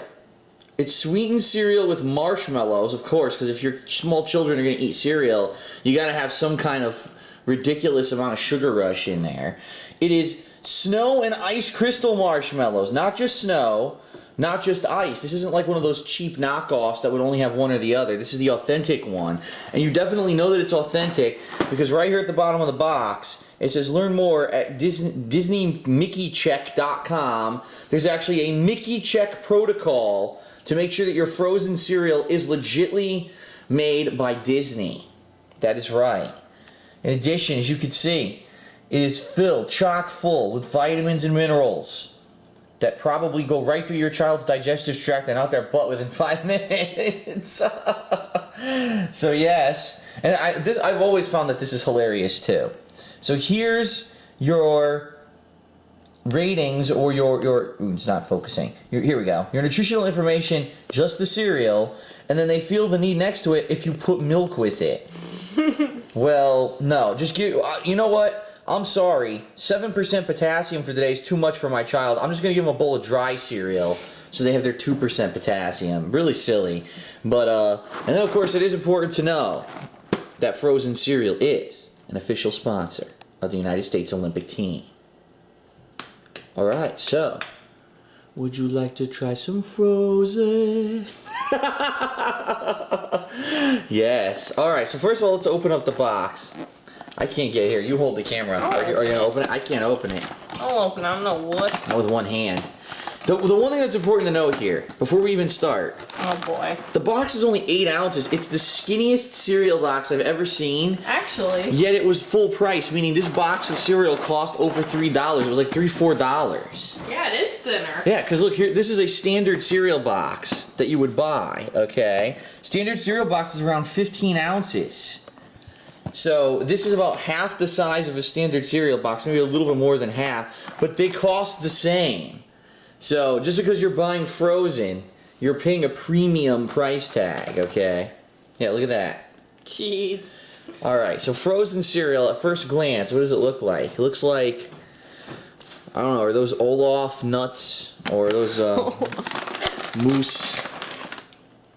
It's sweetened cereal with marshmallows, of course, because if your small children are going to eat cereal, you got to have some kind of ridiculous amount of sugar rush in there. It is snow and ice crystal marshmallows, not just snow, not just ice. This isn't like one of those cheap knockoffs that would only have one or the other. This is the authentic one. And you definitely know that it's authentic because right here at the bottom of the box, it says learn more at DisneyMickeyCheck.com. There's actually a Mickey Check protocol to make sure that your frozen cereal is legitly made by Disney. That is right. In addition, as you can see, it is filled, chock full with vitamins and minerals that probably go right through your child's digestive tract and out their butt within 5 minutes. So yes, and I've always found that this is hilarious too. So here's your ratings or your it's not focusing. Here we go. Your nutritional information, just the cereal, and then they feel the need next to it if you put milk with it. Well, no, just give. You know what? I'm sorry, 7% potassium for today is too much for my child. I'm just going to give them a bowl of dry cereal so they have their 2% potassium. Really silly. But, and then of course it is important to know that frozen cereal is an official sponsor of the United States Olympic team. Alright, so, would you like to try some frozen? Yes. Alright, so first of all, let's open up the box. I can't get here. You hold the camera. Are you going to open it? I can't open it. I'll open it. I'm no wuss. Not with one hand. The one thing that's important to note here, before we even start. Oh boy. The box is only 8 ounces. It's the skinniest cereal box I've ever seen. Actually. Yet it was full price, meaning this box of cereal cost over $3. It was like $3-4. Yeah, it is thinner. Yeah, because look here, this is a standard cereal box that you would buy, okay? Standard cereal box is around 15 ounces. So this is about half the size of a standard cereal box, maybe a little bit more than half, but they cost the same. So just because you're buying frozen, you're paying a premium price tag, okay? Yeah, look at that. Jeez. Alright, so frozen cereal, at first glance, what does it look like? It looks like, I don't know, are those Olaf nuts? Or are those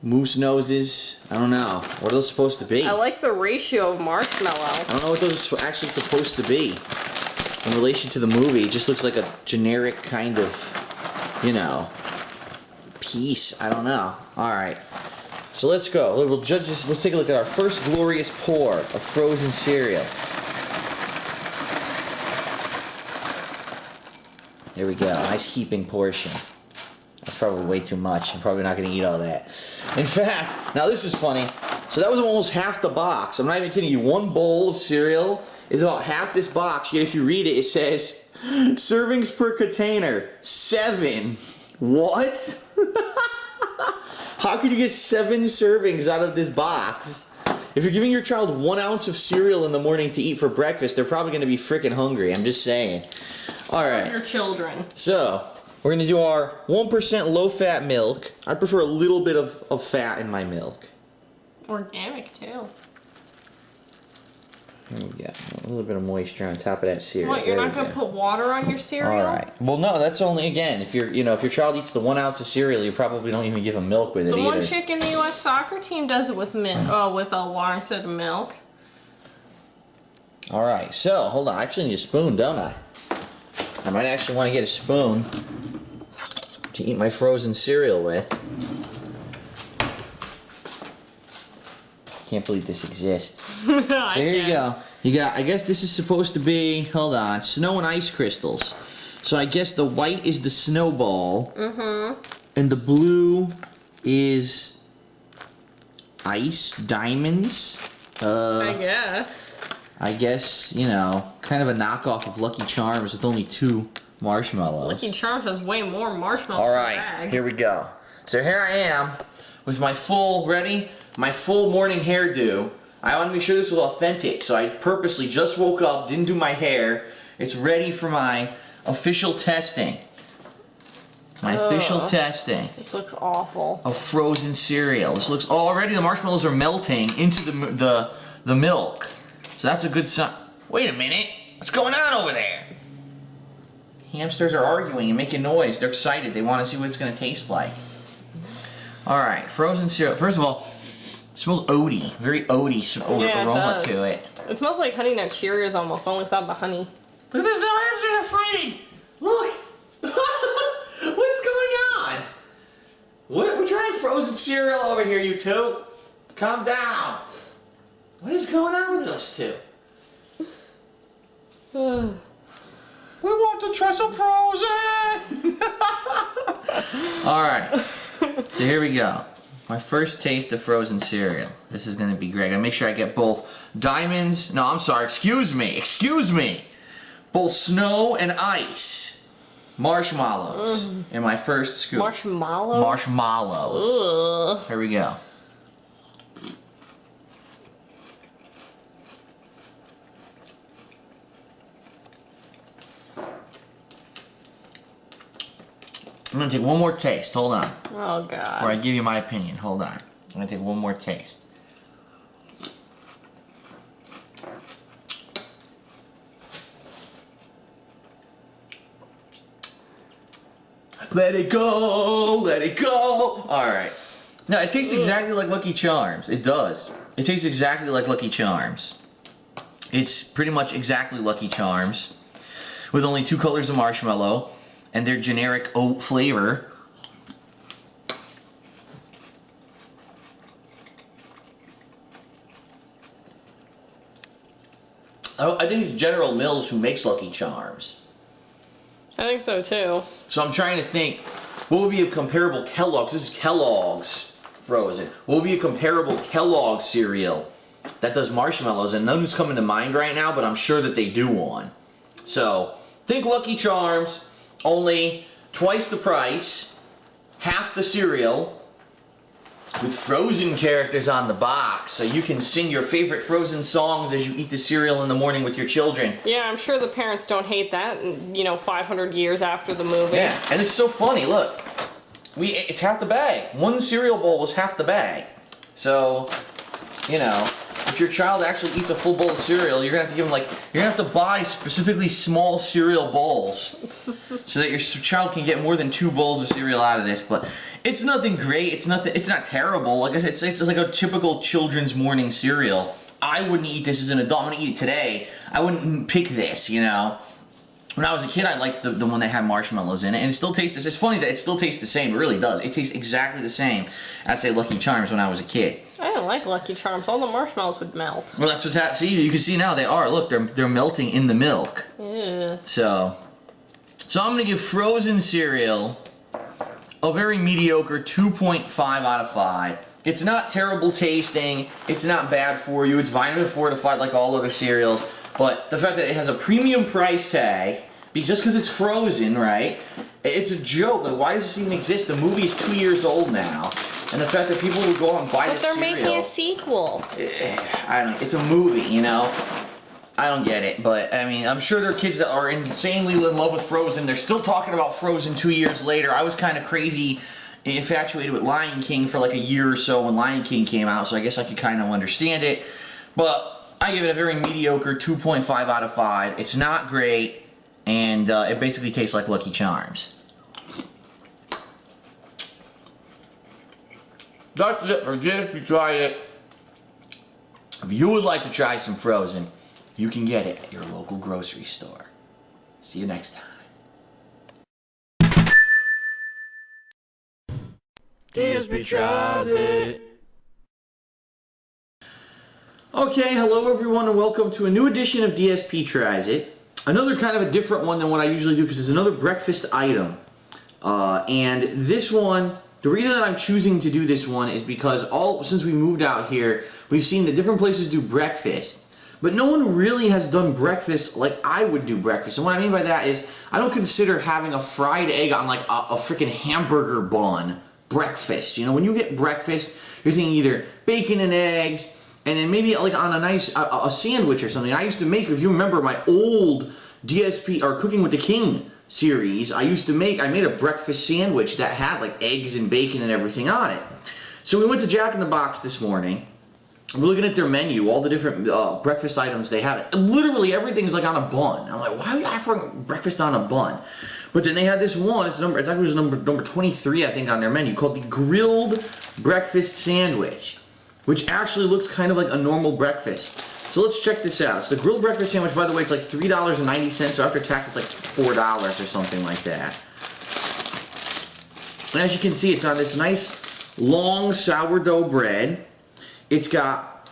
moose noses? I don't know. What are those supposed to be? I like the ratio of marshmallow. I don't know what those are actually supposed to be in relation to the movie. It just looks like a generic kind of, piece. I don't know. Alright. So let's go. Let's take a look at our first glorious pour of frozen cereal. There we go. Nice heaping portion. That's probably way too much. I'm probably not going to eat all that. In fact, now this is funny. So that was almost half the box. I'm not even kidding you. One bowl of cereal is about half this box. Yet if you read it, it says servings per container 7. What? How could you get 7 servings out of this box? If you're giving your child 1 ounce of cereal in the morning to eat for breakfast, they're probably going to be freaking hungry. I'm just saying. All right. Your children. So, we're going to do our 1% low-fat milk. I prefer a little bit of fat in my milk. Organic, too. Here we go. A little bit of moisture on top of that cereal. What, you're not going to put water on your cereal? All right. Well, no, that's only, again, if your child eats the 1 ounce of cereal, you probably don't even give them milk with it either. The one chick in the U.S. soccer team does it with water instead of milk. All right. So, hold on. I actually need a spoon, don't I? I might actually want to get a spoon to eat my frozen cereal with. Can't believe this exists. So here you go. You got, I guess this is supposed to be, hold on, snow and ice crystals. So I guess the white is the snowball. Mm-hmm. And the blue is ice diamonds. I guess, you know, kind of a knockoff of Lucky Charms with only 2 marshmallows. Lucky Charms has way more marshmallows. All right, here we go. So here I am with my full morning hairdo. I want to make sure this was authentic, so I purposely just woke up, didn't do my hair. It's ready for my official testing. Official testing. This looks awful. Of frozen cereal. This looks, already the marshmallows are melting into the milk. So that's a good sign. Wait a minute. What's going on over there? Hamsters are arguing and making noise. They're excited. They want to see what it's going to taste like. All right, frozen cereal. First of all, it smells oaty. Very oaty aroma to it. It smells like Honey Nut Cheerios almost, only without the honey. Look at this, the hamsters are fighting. Look. What is going on? What if we're trying frozen cereal over here, you two? Calm down. What is going on with those two? We want to try some frozen. All right. So here we go. My first taste of frozen cereal. This is going to be great. I gotta make sure I get both diamonds. No, I'm sorry. Excuse me. Both snow and ice. Marshmallows in my first scoop. Marshmallows? Marshmallows. Ugh. Here we go. I'm gonna take one more taste. Hold on. Oh God. Before I give you my opinion. Hold on. I'm gonna take one more taste. Let it go, let it go. All right. No, it tastes exactly like Lucky Charms. It does. It tastes exactly like Lucky Charms. It's pretty much exactly Lucky Charms, with only 2 colors of marshmallow and their generic oat flavor. I think it's General Mills who makes Lucky Charms. I think so too. So I'm trying to think, what would be a comparable Kellogg's? This is Kellogg's frozen. What would be a comparable Kellogg's cereal that does marshmallows? And none who's coming to mind right now, but I'm sure that they do one. So think Lucky Charms, only twice the price, half the cereal, with frozen characters on the box, so you can sing your favorite frozen songs as you eat the cereal in the morning with your children. Yeah, I'm sure the parents don't hate that, 500 years after the movie. Yeah, and it's so funny, look. It's half the bag. 1 cereal bowl was half the bag. So, if your child actually eats a full bowl of cereal, you're gonna have to give them you're gonna have to buy specifically small cereal bowls so that your child can get more than 2 bowls of cereal out of this. But it's nothing great. It's not terrible. Like I said, it's like a typical children's morning cereal. I wouldn't eat this as an adult. I'm gonna eat it today. I wouldn't pick this, When I was a kid, I liked the one that had marshmallows in it, and it still tastes. It's funny that it still tastes the same. It really does. It tastes exactly the same as, say, Lucky Charms when I was a kid. I didn't like Lucky Charms. All the marshmallows would melt. Well, that's what's happening. See, you can see now they are. Look, they're melting in the milk. Yeah. So I'm gonna give frozen cereal a very mediocre 2.5 out of 5. It's not terrible tasting. It's not bad for you. It's vitamin fortified like all other cereals. But the fact that it has a premium price tag, just because it's frozen, right? It's a joke. Like, why does this even exist? The movie is 2 years old now. And the fact that people would go out and buy this cereal. But they're making a sequel. I don't know. It's a movie, you know? I don't get it, but I mean, I'm sure there are kids that are insanely in love with Frozen. They're still talking about Frozen 2 years later. I was kind of crazy, infatuated with Lion King for like a year or so when Lion King came out, so I guess I could kind of understand it. But I give it a very mediocre 2.5 out of 5. It's not great, and it basically tastes like Lucky Charms. That's it for DSP Try It. If you would like to try some Frozen, you can get it at your local grocery store. See you next time. DSP tries it. Okay, hello everyone and welcome to a new edition of DSP Tries It. Another kind of a different one than what I usually do because it's another breakfast item. And this one, the reason that I'm choosing to do this one is because since we moved out here, we've seen that different places do breakfast. But no one really has done breakfast like I would do breakfast. And what I mean by that is, I don't consider having a fried egg on like a freaking hamburger bun breakfast. You know, when you get breakfast, you're thinking either bacon and eggs, and then maybe like on a nice a sandwich or something. I used to make, if you remember my old DSP or Cooking with the King series, I made a breakfast sandwich that had like eggs and bacon and everything on it. So we went to Jack in the Box this morning. We're looking at their menu, all the different breakfast items they have. Literally everything's like on a bun. I'm like, why are you offering breakfast on a bun? But then they had this one, it's actually number 23, I think, on their menu, called the Grilled Breakfast Sandwich, which actually looks kind of like a normal breakfast. So let's check this out. So the Grilled Breakfast Sandwich, by the way, it's like $3.90, so after tax it's like $4 or something like that. And as you can see, it's on this nice long sourdough bread. It's got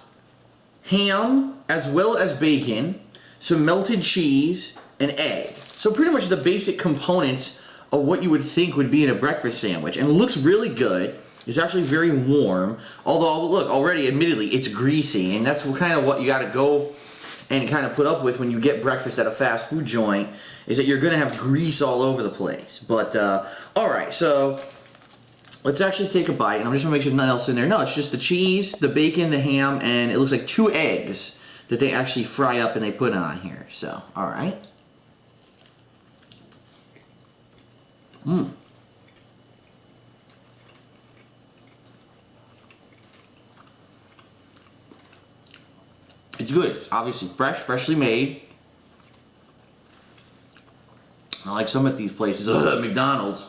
ham as well as bacon, some melted cheese, and egg. So pretty much the basic components of what you would think would be in a breakfast sandwich. And it looks really good. It's actually very warm. Although, look, already, admittedly, it's greasy. And that's kind of what you got to go and kind of put up with when you get breakfast at a fast food joint, is that you're going to have grease all over the place. But, alright, so let's actually take a bite, and I'm just going to make sure there's nothing else in there. No, it's just the cheese, the bacon, the ham, and it looks like 2 eggs that they actually fry up and they put on here. So, alright. It's good. It's obviously freshly made. I like some of these places, McDonald's,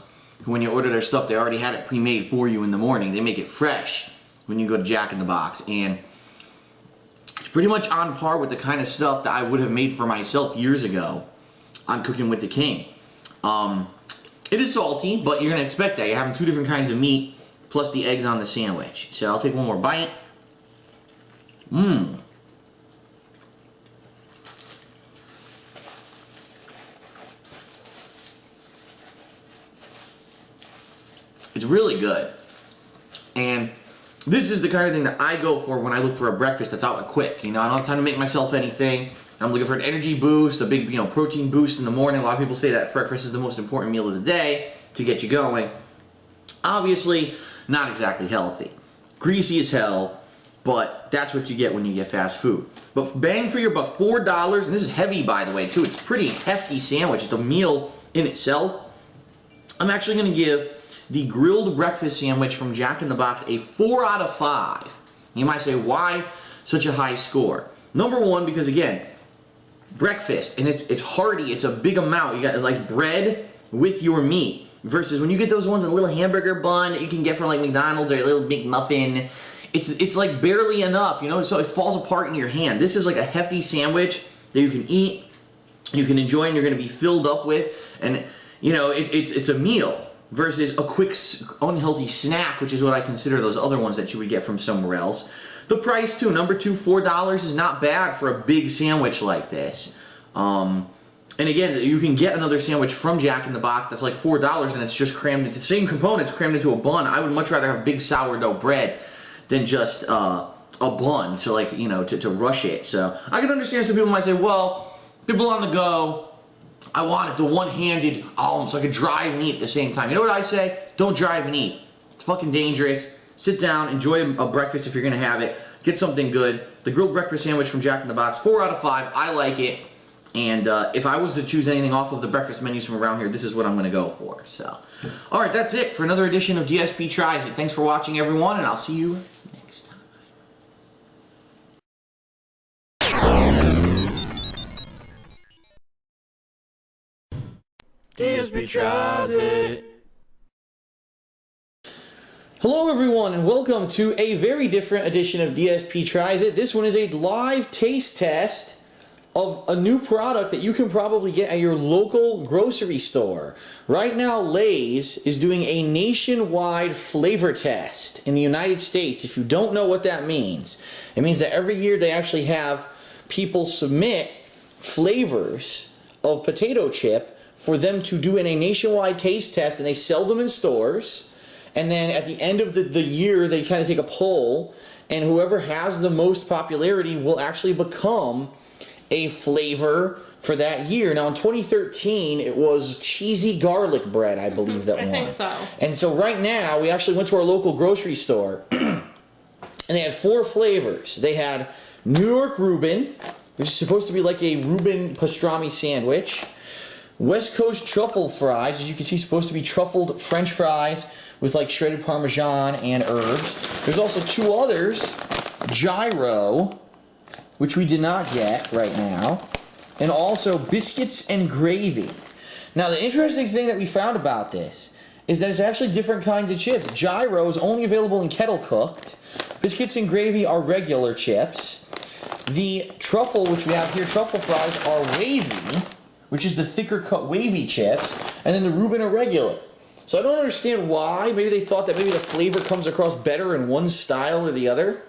when you order their stuff, they already had it pre-made for you in the morning. They make it fresh when you go to Jack in the Box. And it's pretty much on par with the kind of stuff that I would have made for myself years ago on Cooking with the King. It is salty, but you're going to expect that. You're having 2 different kinds of meat, plus the eggs on the sandwich. So I'll take one more bite. It's really good. And this is the kind of thing that I go for when I look for a breakfast that's out quick. You know, I don't have time to make myself anything. I'm looking for an energy boost, a big, protein boost in the morning. A lot of people say that breakfast is the most important meal of the day to get you going. Obviously, not exactly healthy. Greasy as hell, but that's what you get when you get fast food. But bang for your buck, $4, and this is heavy, by the way, too. It's a pretty hefty sandwich. It's a meal in itself. I'm actually going to give the Grilled Breakfast Sandwich from Jack in the Box a 4 out of 5. You might say, why such a high score? Number one, because again, breakfast, and it's hearty, it's a big amount. You got like bread with your meat, versus when you get those ones in a little hamburger bun that you can get from like McDonald's or a little McMuffin, it's like barely enough, so it falls apart in your hand. This is like a hefty sandwich that you can eat, you can enjoy, and you're going to be filled up with, and it's a meal. Versus a quick, unhealthy snack, which is what I consider those other ones that you would get from somewhere else. The price, too, number 2, $4 is not bad for a big sandwich like this. And again, you can get another sandwich from Jack in the Box that's like $4, and it's just crammed into the same components, crammed into a bun. I would much rather have big sourdough bread than just a bun, so like, to rush it. So I can understand some people might say, well, people on the go, I want it the one-handed so I could drive and eat at the same time. You know what I say? Don't drive and eat. It's fucking dangerous. Sit down, enjoy a breakfast if you're gonna have it. Get something good. The grilled breakfast sandwich from Jack in the Box, 4 out of 5. I like it. And if I was to choose anything off of the breakfast menus from around here, this is what I'm going to go for. So, all right, that's it for another edition of DSP Tries It. Thanks for watching, everyone, and I'll see you next time. DSP Tries It. Hello, everyone, and welcome to a very different edition of DSP Tries It. This one is a live taste test of a new product that you can probably get at your local grocery store. Right now, Lay's is doing a nationwide flavor test in the United States. If you don't know what that means, it means that every year they actually have people submit flavors of potato chip for them to do in a nationwide taste test, and they sell them in stores. And then at the end of the year, they kind of take a poll, and whoever has the most popularity will actually become a flavor for that year. Now in 2013, it was cheesy garlic bread, I believe that won. I think so. And so right now, we actually went to our local grocery store, and they had 4 flavors. They had New York Reuben, which is supposed to be like a Reuben pastrami sandwich. West Coast truffle fries, as you can see, supposed to be truffled French fries with like shredded Parmesan and herbs. There's also 2 others, gyro, which we did not get right now, and also biscuits and gravy. Now, the interesting thing that we found about this is that it's actually different kinds of chips. Gyro is only available in kettle cooked. Biscuits and gravy are regular chips. The truffle, which we have here, truffle fries, are wavy, which is the thicker cut wavy chips, and then the Reuben are regular. So I don't understand why. Maybe they thought that maybe the flavor comes across better in one style or the other.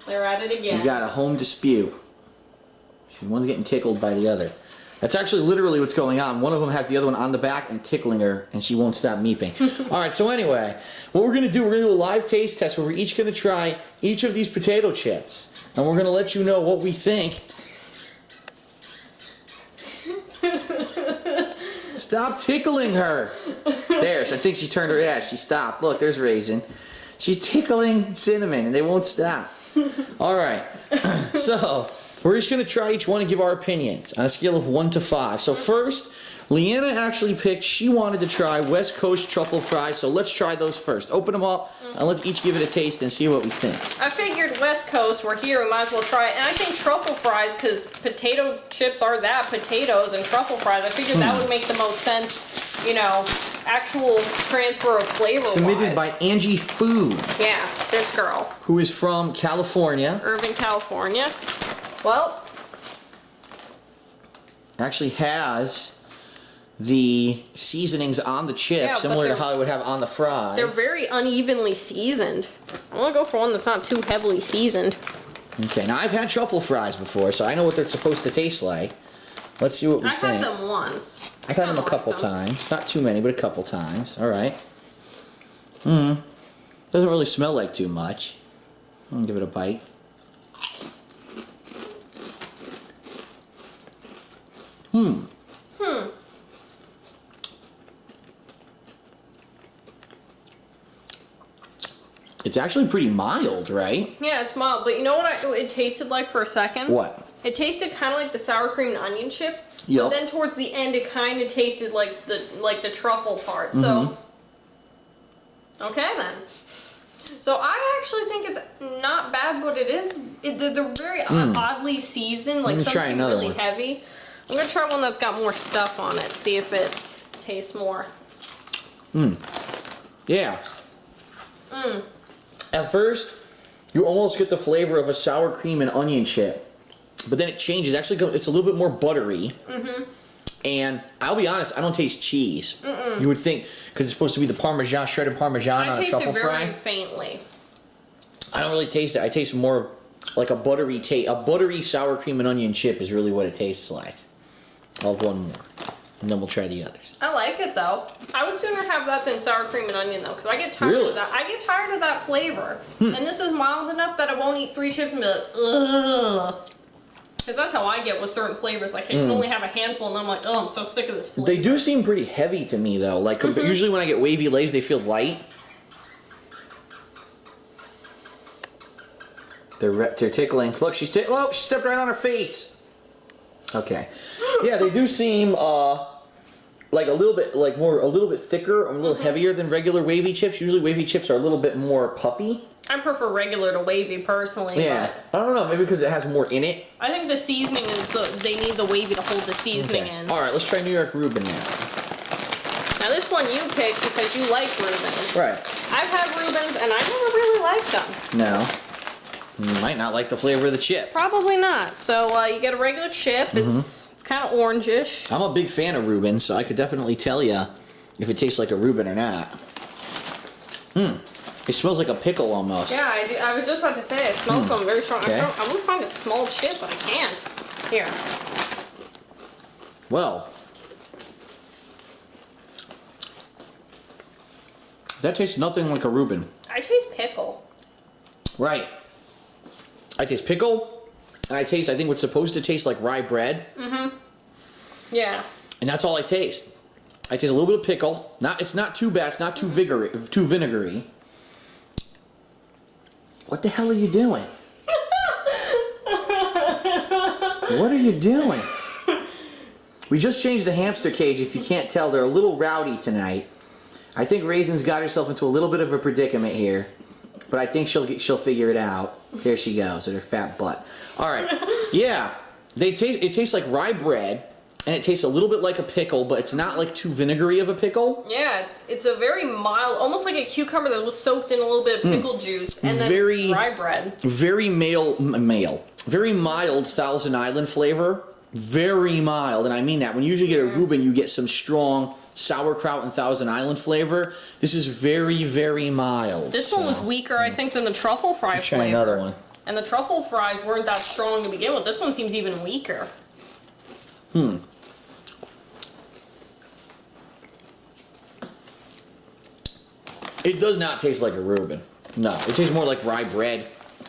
They're at it again. We got a home dispute. One's getting tickled by the other. That's actually literally what's going on. One of them has the other one on the back and tickling her, and she won't stop meeping. All right, so anyway, what we're going to do, we're going to do a live taste test where we're each going to try each of these potato chips, and we're going to let you know what we think. Stop tickling her. There, I think she turned her, yeah, she stopped. Look, there's Raisin. She's tickling Cinnamon, and they won't stop. All right, so we're just going to try each one and give our opinions on a scale of 1 to 5. So first, Leanna actually picked, she wanted to try West Coast truffle fries, so let's try those first. Open them up, and let's each give it a taste and see what we think. I figured West Coast, we're here, we might as well try it. And I think truffle fries, because potato chips are that, potatoes and truffle fries, I figured that would make the most sense, you know, actual transfer of flavor. Submitted by Angie Food. Yeah, this girl. Who is from California. Irvine, California. Well. Actually has the seasonings on the chip, Yeah, similar to how I would have on the fries. They're very unevenly seasoned. I want to go for one that's not too heavily seasoned. Okay, now I've had truffle fries before, so I know what they're supposed to taste like. Let's see what we think. I've had them once. I've had them a couple times. Not too many, but a couple times. All right. Doesn't really smell like too much. I'll give it a bite. It's actually pretty mild, right? Yeah, it's mild, but you know what it tasted like for a second? What? It tasted kind of like the sour cream and onion chips. Yep. But then towards the end, it kind of tasted like the truffle part. So, okay then. So I actually think it's not bad, but it is. They're very oddly seasoned. Like some seem really heavy. I'm gonna try one that's got more stuff on it. See if it tastes more. Yeah. At first, you almost get the flavor of a sour cream and onion chip. But then it changes. Actually, it's a little bit more buttery. And I'll be honest, I don't taste cheese. You would think, because it's supposed to be the Parmesan, shredded Parmesan on a truffle fry. I taste it very faintly. I don't really taste it. I taste more like a buttery taste. A buttery sour cream and onion chip is really what it tastes like. I'll have one more, and then we'll try the others. I like it though. I would sooner have that than sour cream and onion though, because I get tired of that. I get tired of that flavor. And this is mild enough that I won't eat 3 chips and be like, ugh. Because that's how I get with certain flavors. Like, I can only have a handful, and I'm like, oh, I'm so sick of this flavor. They do seem pretty heavy to me, though. Like, usually when I get wavy Lays, they feel light. They're tickling. Look, she stepped right on her face. Okay. Yeah, they do seem like a little bit thicker, a little heavier than regular wavy chips. Usually wavy chips are a little bit more puffy. I prefer regular to wavy personally. Yeah. But I don't know, maybe because it has more in it. I think the seasoning is they need the wavy to hold the seasoning in. All right, let's try New York Reuben now. Now this one you picked because you like Reubens. Right. I've had Reubens and I never really liked them. No. You might not like the flavor of the chip. Probably not. So you get a regular chip. It's kind of orangish. I'm a big fan of Reubens, so I could definitely tell you if it tastes like a Reuben or not. It smells like a pickle almost. Yeah, I was just about to say, it smells something very strong. Okay. I want to find a small chip, but I can't. Here. Well, that tastes nothing like a Reuben. I taste pickle. Right. I taste pickle, and I think what's supposed to taste like rye bread. Yeah. And that's all I taste. I taste a little bit of pickle. It's not too bad. It's not too vinegary. What the hell are you doing? What are you doing? We just changed the hamster cage. If you can't tell, they're a little rowdy tonight. I think Raisin's got herself into a little bit of a predicament here, but I think she'll figure it out. There she goes with her fat butt. All right, yeah, it tastes like rye bread, and it tastes a little bit like a pickle, but it's not like too vinegary of a pickle. Yeah, it's a very mild, almost like a cucumber that was soaked in a little bit of pickle juice, and then rye bread. Very very mild Thousand Island flavor. Very mild, and I mean that. When you usually get a Reuben, you get some strong sauerkraut and Thousand Island flavor. This is very, very mild. This one was weaker, I think, than the truffle fry flavor. Try another one. And the truffle fries weren't that strong to begin with. This one seems even weaker. It does not taste like a Reuben. No, it tastes more like rye bread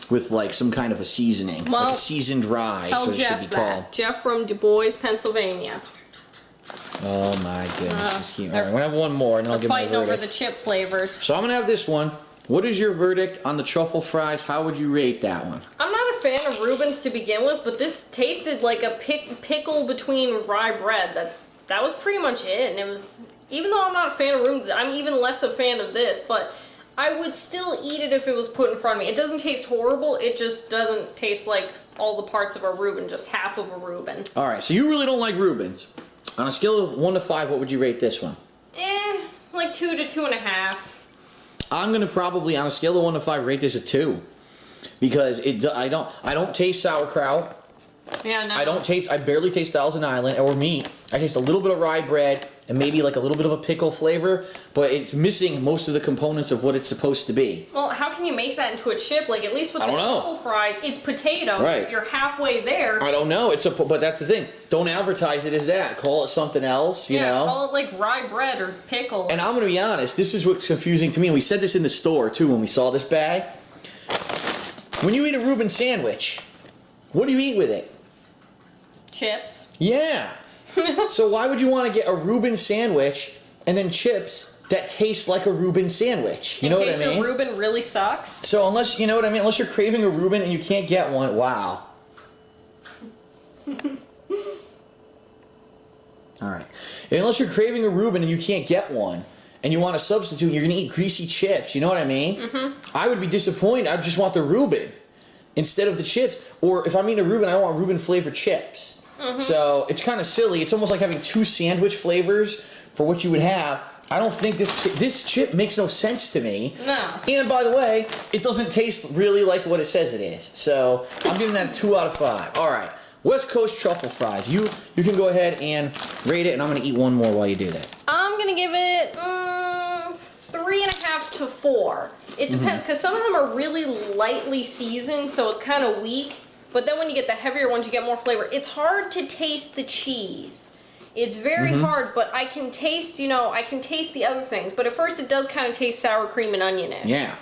with like some kind of a seasoning, like a seasoned rye, Tell so it Jeff should be called. Jeff from Du Bois, Pennsylvania. Oh my goodness! All right, we're gonna have one more, and then I'll give my verdict. Fighting over the chip flavors. So I'm gonna have this one. What is your verdict on the truffle fries? How would you rate that one? I'm not a fan of Reubens to begin with, but this tasted like a pickle between rye bread. That was pretty much it, and it was. Even though I'm not a fan of Reubens, I'm even less a fan of this, but I would still eat it if it was put in front of me. It doesn't taste horrible, it just doesn't taste like all the parts of a Reuben, just half of a Reuben. All right, so you really don't like Reubens. On a scale of 1 to 5, what would you rate this one? Like 2 to 2.5. I'm gonna probably, on a scale of 1 to 5, rate this a 2, because I don't taste sauerkraut. Yeah, no. I barely taste Thousand Island or meat. I taste a little bit of rye bread and maybe like a little bit of a pickle flavor, but it's missing most of the components of what it's supposed to be. Well, how can you make that into a chip? Like, at least with the truffle fries, it's potato. Right. You're halfway there. I don't know. But that's the thing. Don't advertise it as that. Call it something else, you know? Call it like rye bread or pickle. And I'm going to be honest, this is what's confusing to me. And we said this in the store, too, when we saw this bag. When you eat a Reuben sandwich, what do you eat with it? Chips. Yeah. So why would you want to get a Reuben sandwich and then chips that taste like a Reuben sandwich? You know what I mean? In case your Reuben really sucks. So unless, you know what I mean? Unless you're craving a Reuben and you can't get one, wow. All right. Unless you're craving a Reuben and you can't get one, and you want a substitute, and you're going to eat greasy chips, you know what I mean? I would be disappointed. I just want the Reuben instead of the chips. Or if I'm eating a Reuben, I want Reuben flavored chips. So it's kind of silly. It's almost like having 2 sandwich flavors for what you would have. I don't think this chip makes no sense to me. No. And by the way, it doesn't taste really like what it says it is. So I'm giving that a 2 out of 5. All right, West Coast truffle fries. You can go ahead and rate it, and I'm gonna eat one more while you do that. I'm gonna give it 3.5 to 4. It depends, because some of them are really lightly seasoned, so it's kind of weak. But then when you get the heavier ones, you get more flavor. It's hard to taste the cheese. It's very hard, but I can taste, I can taste the other things. But at first it does kind of taste sour cream and onionish. Yeah.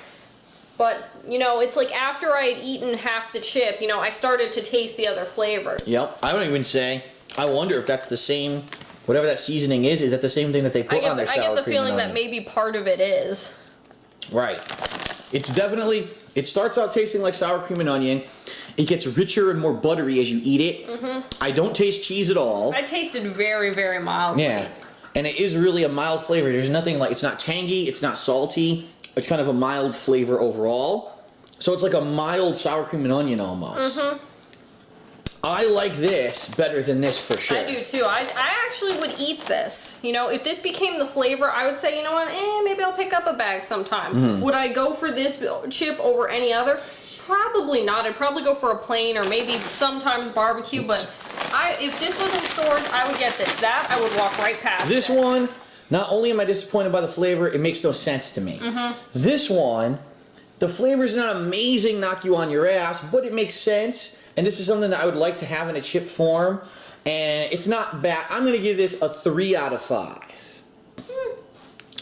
But, you know, it's like after I had eaten half the chip, you know, I started to taste the other flavors. Yep. I would even say, I wonder if that's the same, whatever that seasoning is that the same thing that they put on their sour cream and onion? I get the feeling that maybe part of it is. Right. It's definitely, it starts out tasting like sour cream and onion. It gets richer and more buttery as you eat it. I don't taste cheese at all. I tasted very, very mild. Yeah. And it is really a mild flavor. There's nothing like, it's not tangy, it's not salty. It's kind of a mild flavor overall. So it's like a mild sour cream and onion almost. I like this better than this for sure. I do too. I actually would eat this. You know, if this became the flavor, I would say, you know what, maybe I'll pick up a bag sometime. Would I go for this chip over any other? Probably not. I'd probably go for a plain or maybe sometimes barbecue, but if this was in stores, I would get this. That, I would walk right past this one, not only am I disappointed by the flavor, it makes no sense to me. This one, the flavor's not amazing, knock you on your ass, but it makes sense. And this is something that I would like to have in a chip form. And it's not bad. I'm going to give this a 3 out of 5.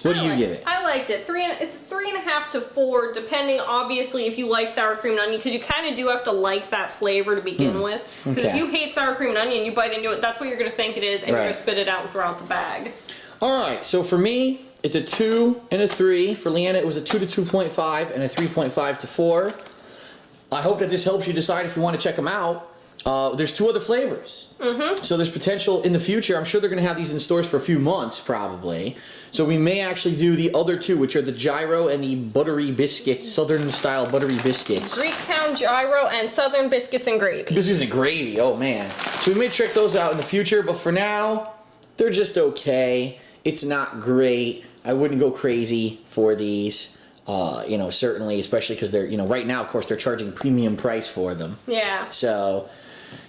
What do you give it? I liked it. 3.5 to 4, depending, obviously, if you like sour cream and onion, because you kind of do have to like that flavor to begin with. Because if you hate sour cream and onion, you bite into it, that's what you're going to think it is, and you're going to spit it out and throw out the bag. All right, so for me, it's a 2 and a 3. For Leanna, it was a 2 to 2.5 and a 3.5 to 4. I hope that this helps you decide if you want to check them out. There's 2 other flavors. So there's potential in the future. I'm sure they're going to have these in stores for a few months, probably. So we may actually do the other 2, which are the gyro and the buttery biscuits, Southern-style buttery biscuits. Greektown gyro and Southern biscuits and gravy. Biscuits and gravy, oh man. So we may check those out in the future, but for now, they're just okay. It's not great. I wouldn't go crazy for these. You know, certainly, especially because they're, you know, right now, of course, they're charging premium price for them. Yeah. So,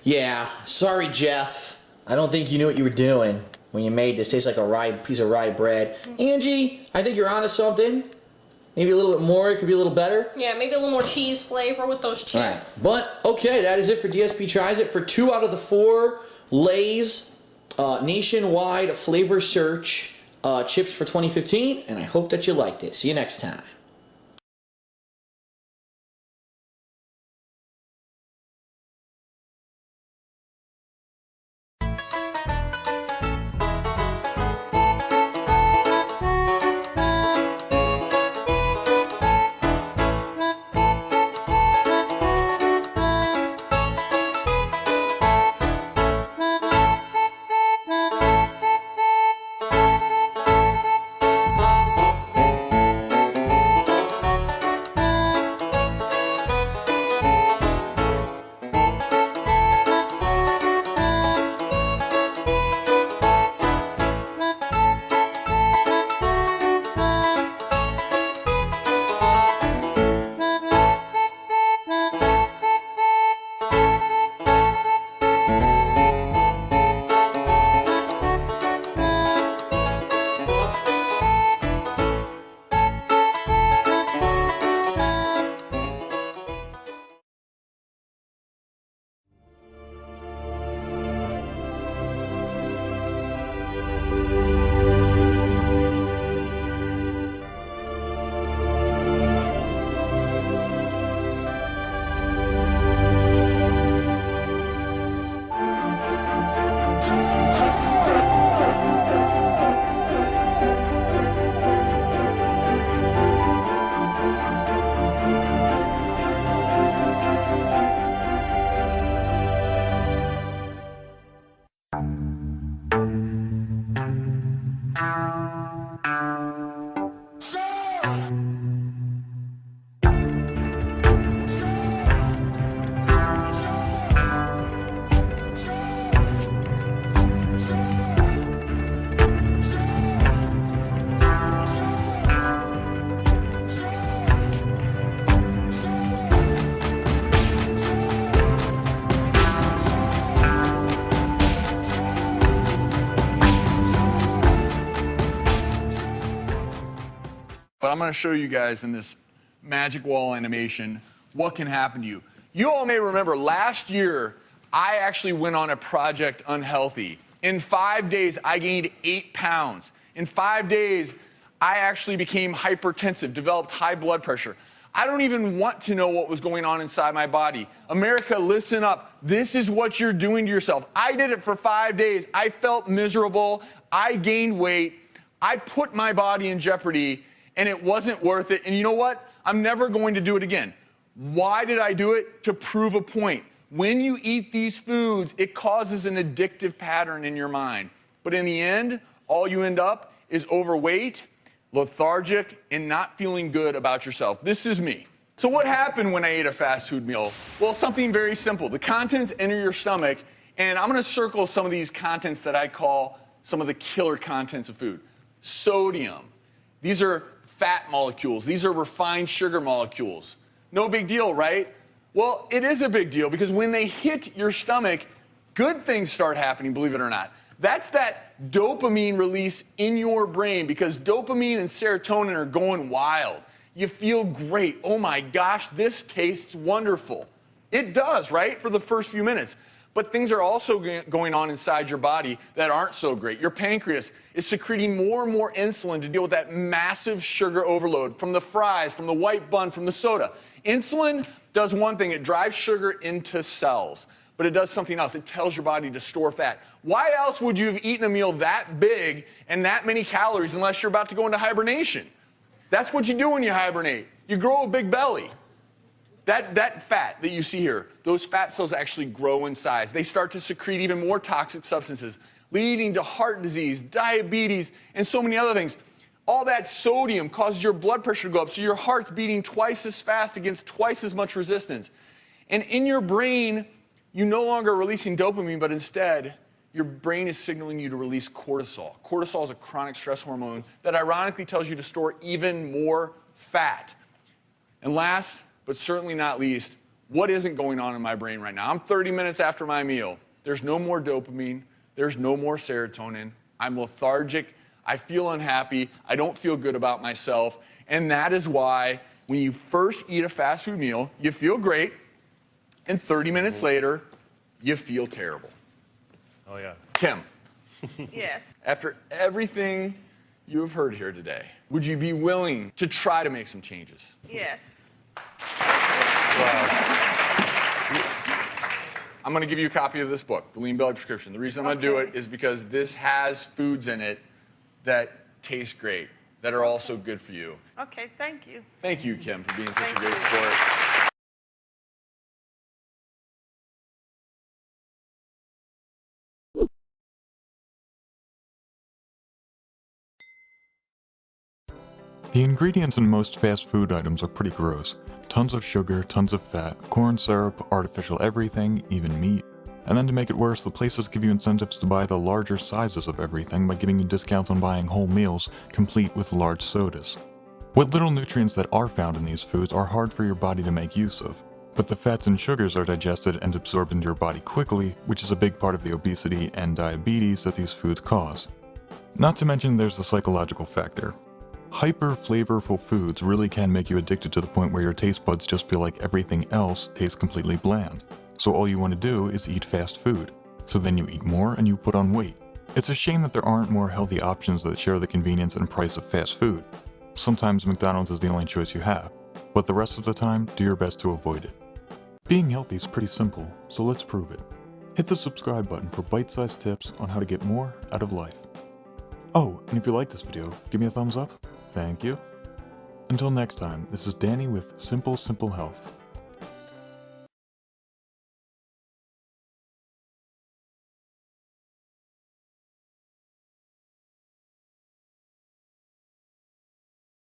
yeah, sorry, Jeff. I don't think you knew what you were doing when you made this. Tastes like a piece of rye bread. Angie, I think you're onto something. Maybe a little bit more. It could be a little better. Yeah, maybe a little more cheese flavor with those chips. Right. But, okay, that is it for DSP Tries It. For 2 out of the 4 Lay's nationwide flavor search chips for 2015. And I hope that you liked it. See you next time. But I'm going to show you guys in this magic wall animation what can happen to you. You all may remember last year, I actually went on a Project Unhealthy. In 5 days, I gained 8 pounds. In 5 days, I actually became hypertensive, developed high blood pressure. I don't even want to know what was going on inside my body. America, listen up. This is what you're doing to yourself. I did it for 5 days. I felt miserable. I gained weight. I put my body in jeopardy, and it wasn't worth it. And you know what? I'm never going to do it again. Why did I do it? To prove a point. When you eat these foods, it causes an addictive pattern in your mind. But in the end, all you end up is overweight, lethargic, and not feeling good about yourself. This is me. So what happened when I ate a fast food meal? Well, something very simple. The contents enter your stomach, and I'm gonna circle some of these contents that I call some of the killer contents of food. Sodium. These are fat molecules. These are refined sugar molecules. No big deal, right? Well, it is a big deal because when they hit your stomach, good things start happening, believe it or not. That's that dopamine release in your brain because dopamine and serotonin are going wild. You feel great. Oh my gosh, this tastes wonderful. It does, right? For the first few minutes. But things are also going on inside your body that aren't so great. Your pancreas is secreting more and more insulin to deal with that massive sugar overload from the fries, from the white bun, from the soda. Insulin does one thing, it drives sugar into cells. But it does something else. It tells your body to store fat. Why else would you have eaten a meal that big and that many calories unless you're about to go into hibernation? That's what you do when you hibernate. You grow a big belly. That fat that you see here, those fat cells actually grow in size. They start to secrete even more toxic substances, leading to heart disease, diabetes, and so many other things. All that sodium causes your blood pressure to go up, so your heart's beating twice as fast against twice as much resistance. And in your brain, you no longer are releasing dopamine, but instead, your brain is signaling you to release cortisol. Cortisol is a chronic stress hormone that ironically tells you to store even more fat. And last, but certainly not least, what isn't going on in my brain right now? I'm 30 minutes after my meal. There's no more dopamine. There's no more serotonin. I'm lethargic. I feel unhappy. I don't feel good about myself. And that is why when you first eat a fast food meal, you feel great. And 30 minutes later, you feel terrible. Oh, yeah. Kim. Yes. After everything you have heard here today, would you be willing to try to make some changes? Yes. I'm going to give you a copy of this book, The Lean Belly Prescription. The reason I'm going to do it is because this has foods in it that taste great, that are also good for you. Okay, thank you. Thank you, Kim, for being such Thank a great you. sport. The ingredients in most fast food items are pretty gross. Tons of sugar, tons of fat, corn syrup, artificial everything, even meat. And then to make it worse, the places give you incentives to buy the larger sizes of everything by giving you discounts on buying whole meals, complete with large sodas. What little nutrients that are found in these foods are hard for your body to make use of. But the fats and sugars are digested and absorbed into your body quickly, which is a big part of the obesity and diabetes that these foods cause. Not to mention there's the psychological factor. Hyper flavorful foods really can make you addicted to the point where your taste buds just feel like everything else tastes completely bland. So all you want to do is eat fast food. So then you eat more and you put on weight. It's a shame that there aren't more healthy options that share the convenience and price of fast food. Sometimes McDonald's is the only choice you have, but the rest of the time, do your best to avoid it. Being healthy is pretty simple, so let's prove it. Hit the subscribe button for bite-sized tips on how to get more out of life. Oh, and if you like this video, give me a thumbs up. Thank you. Until next time, this is Danny with Simple Health.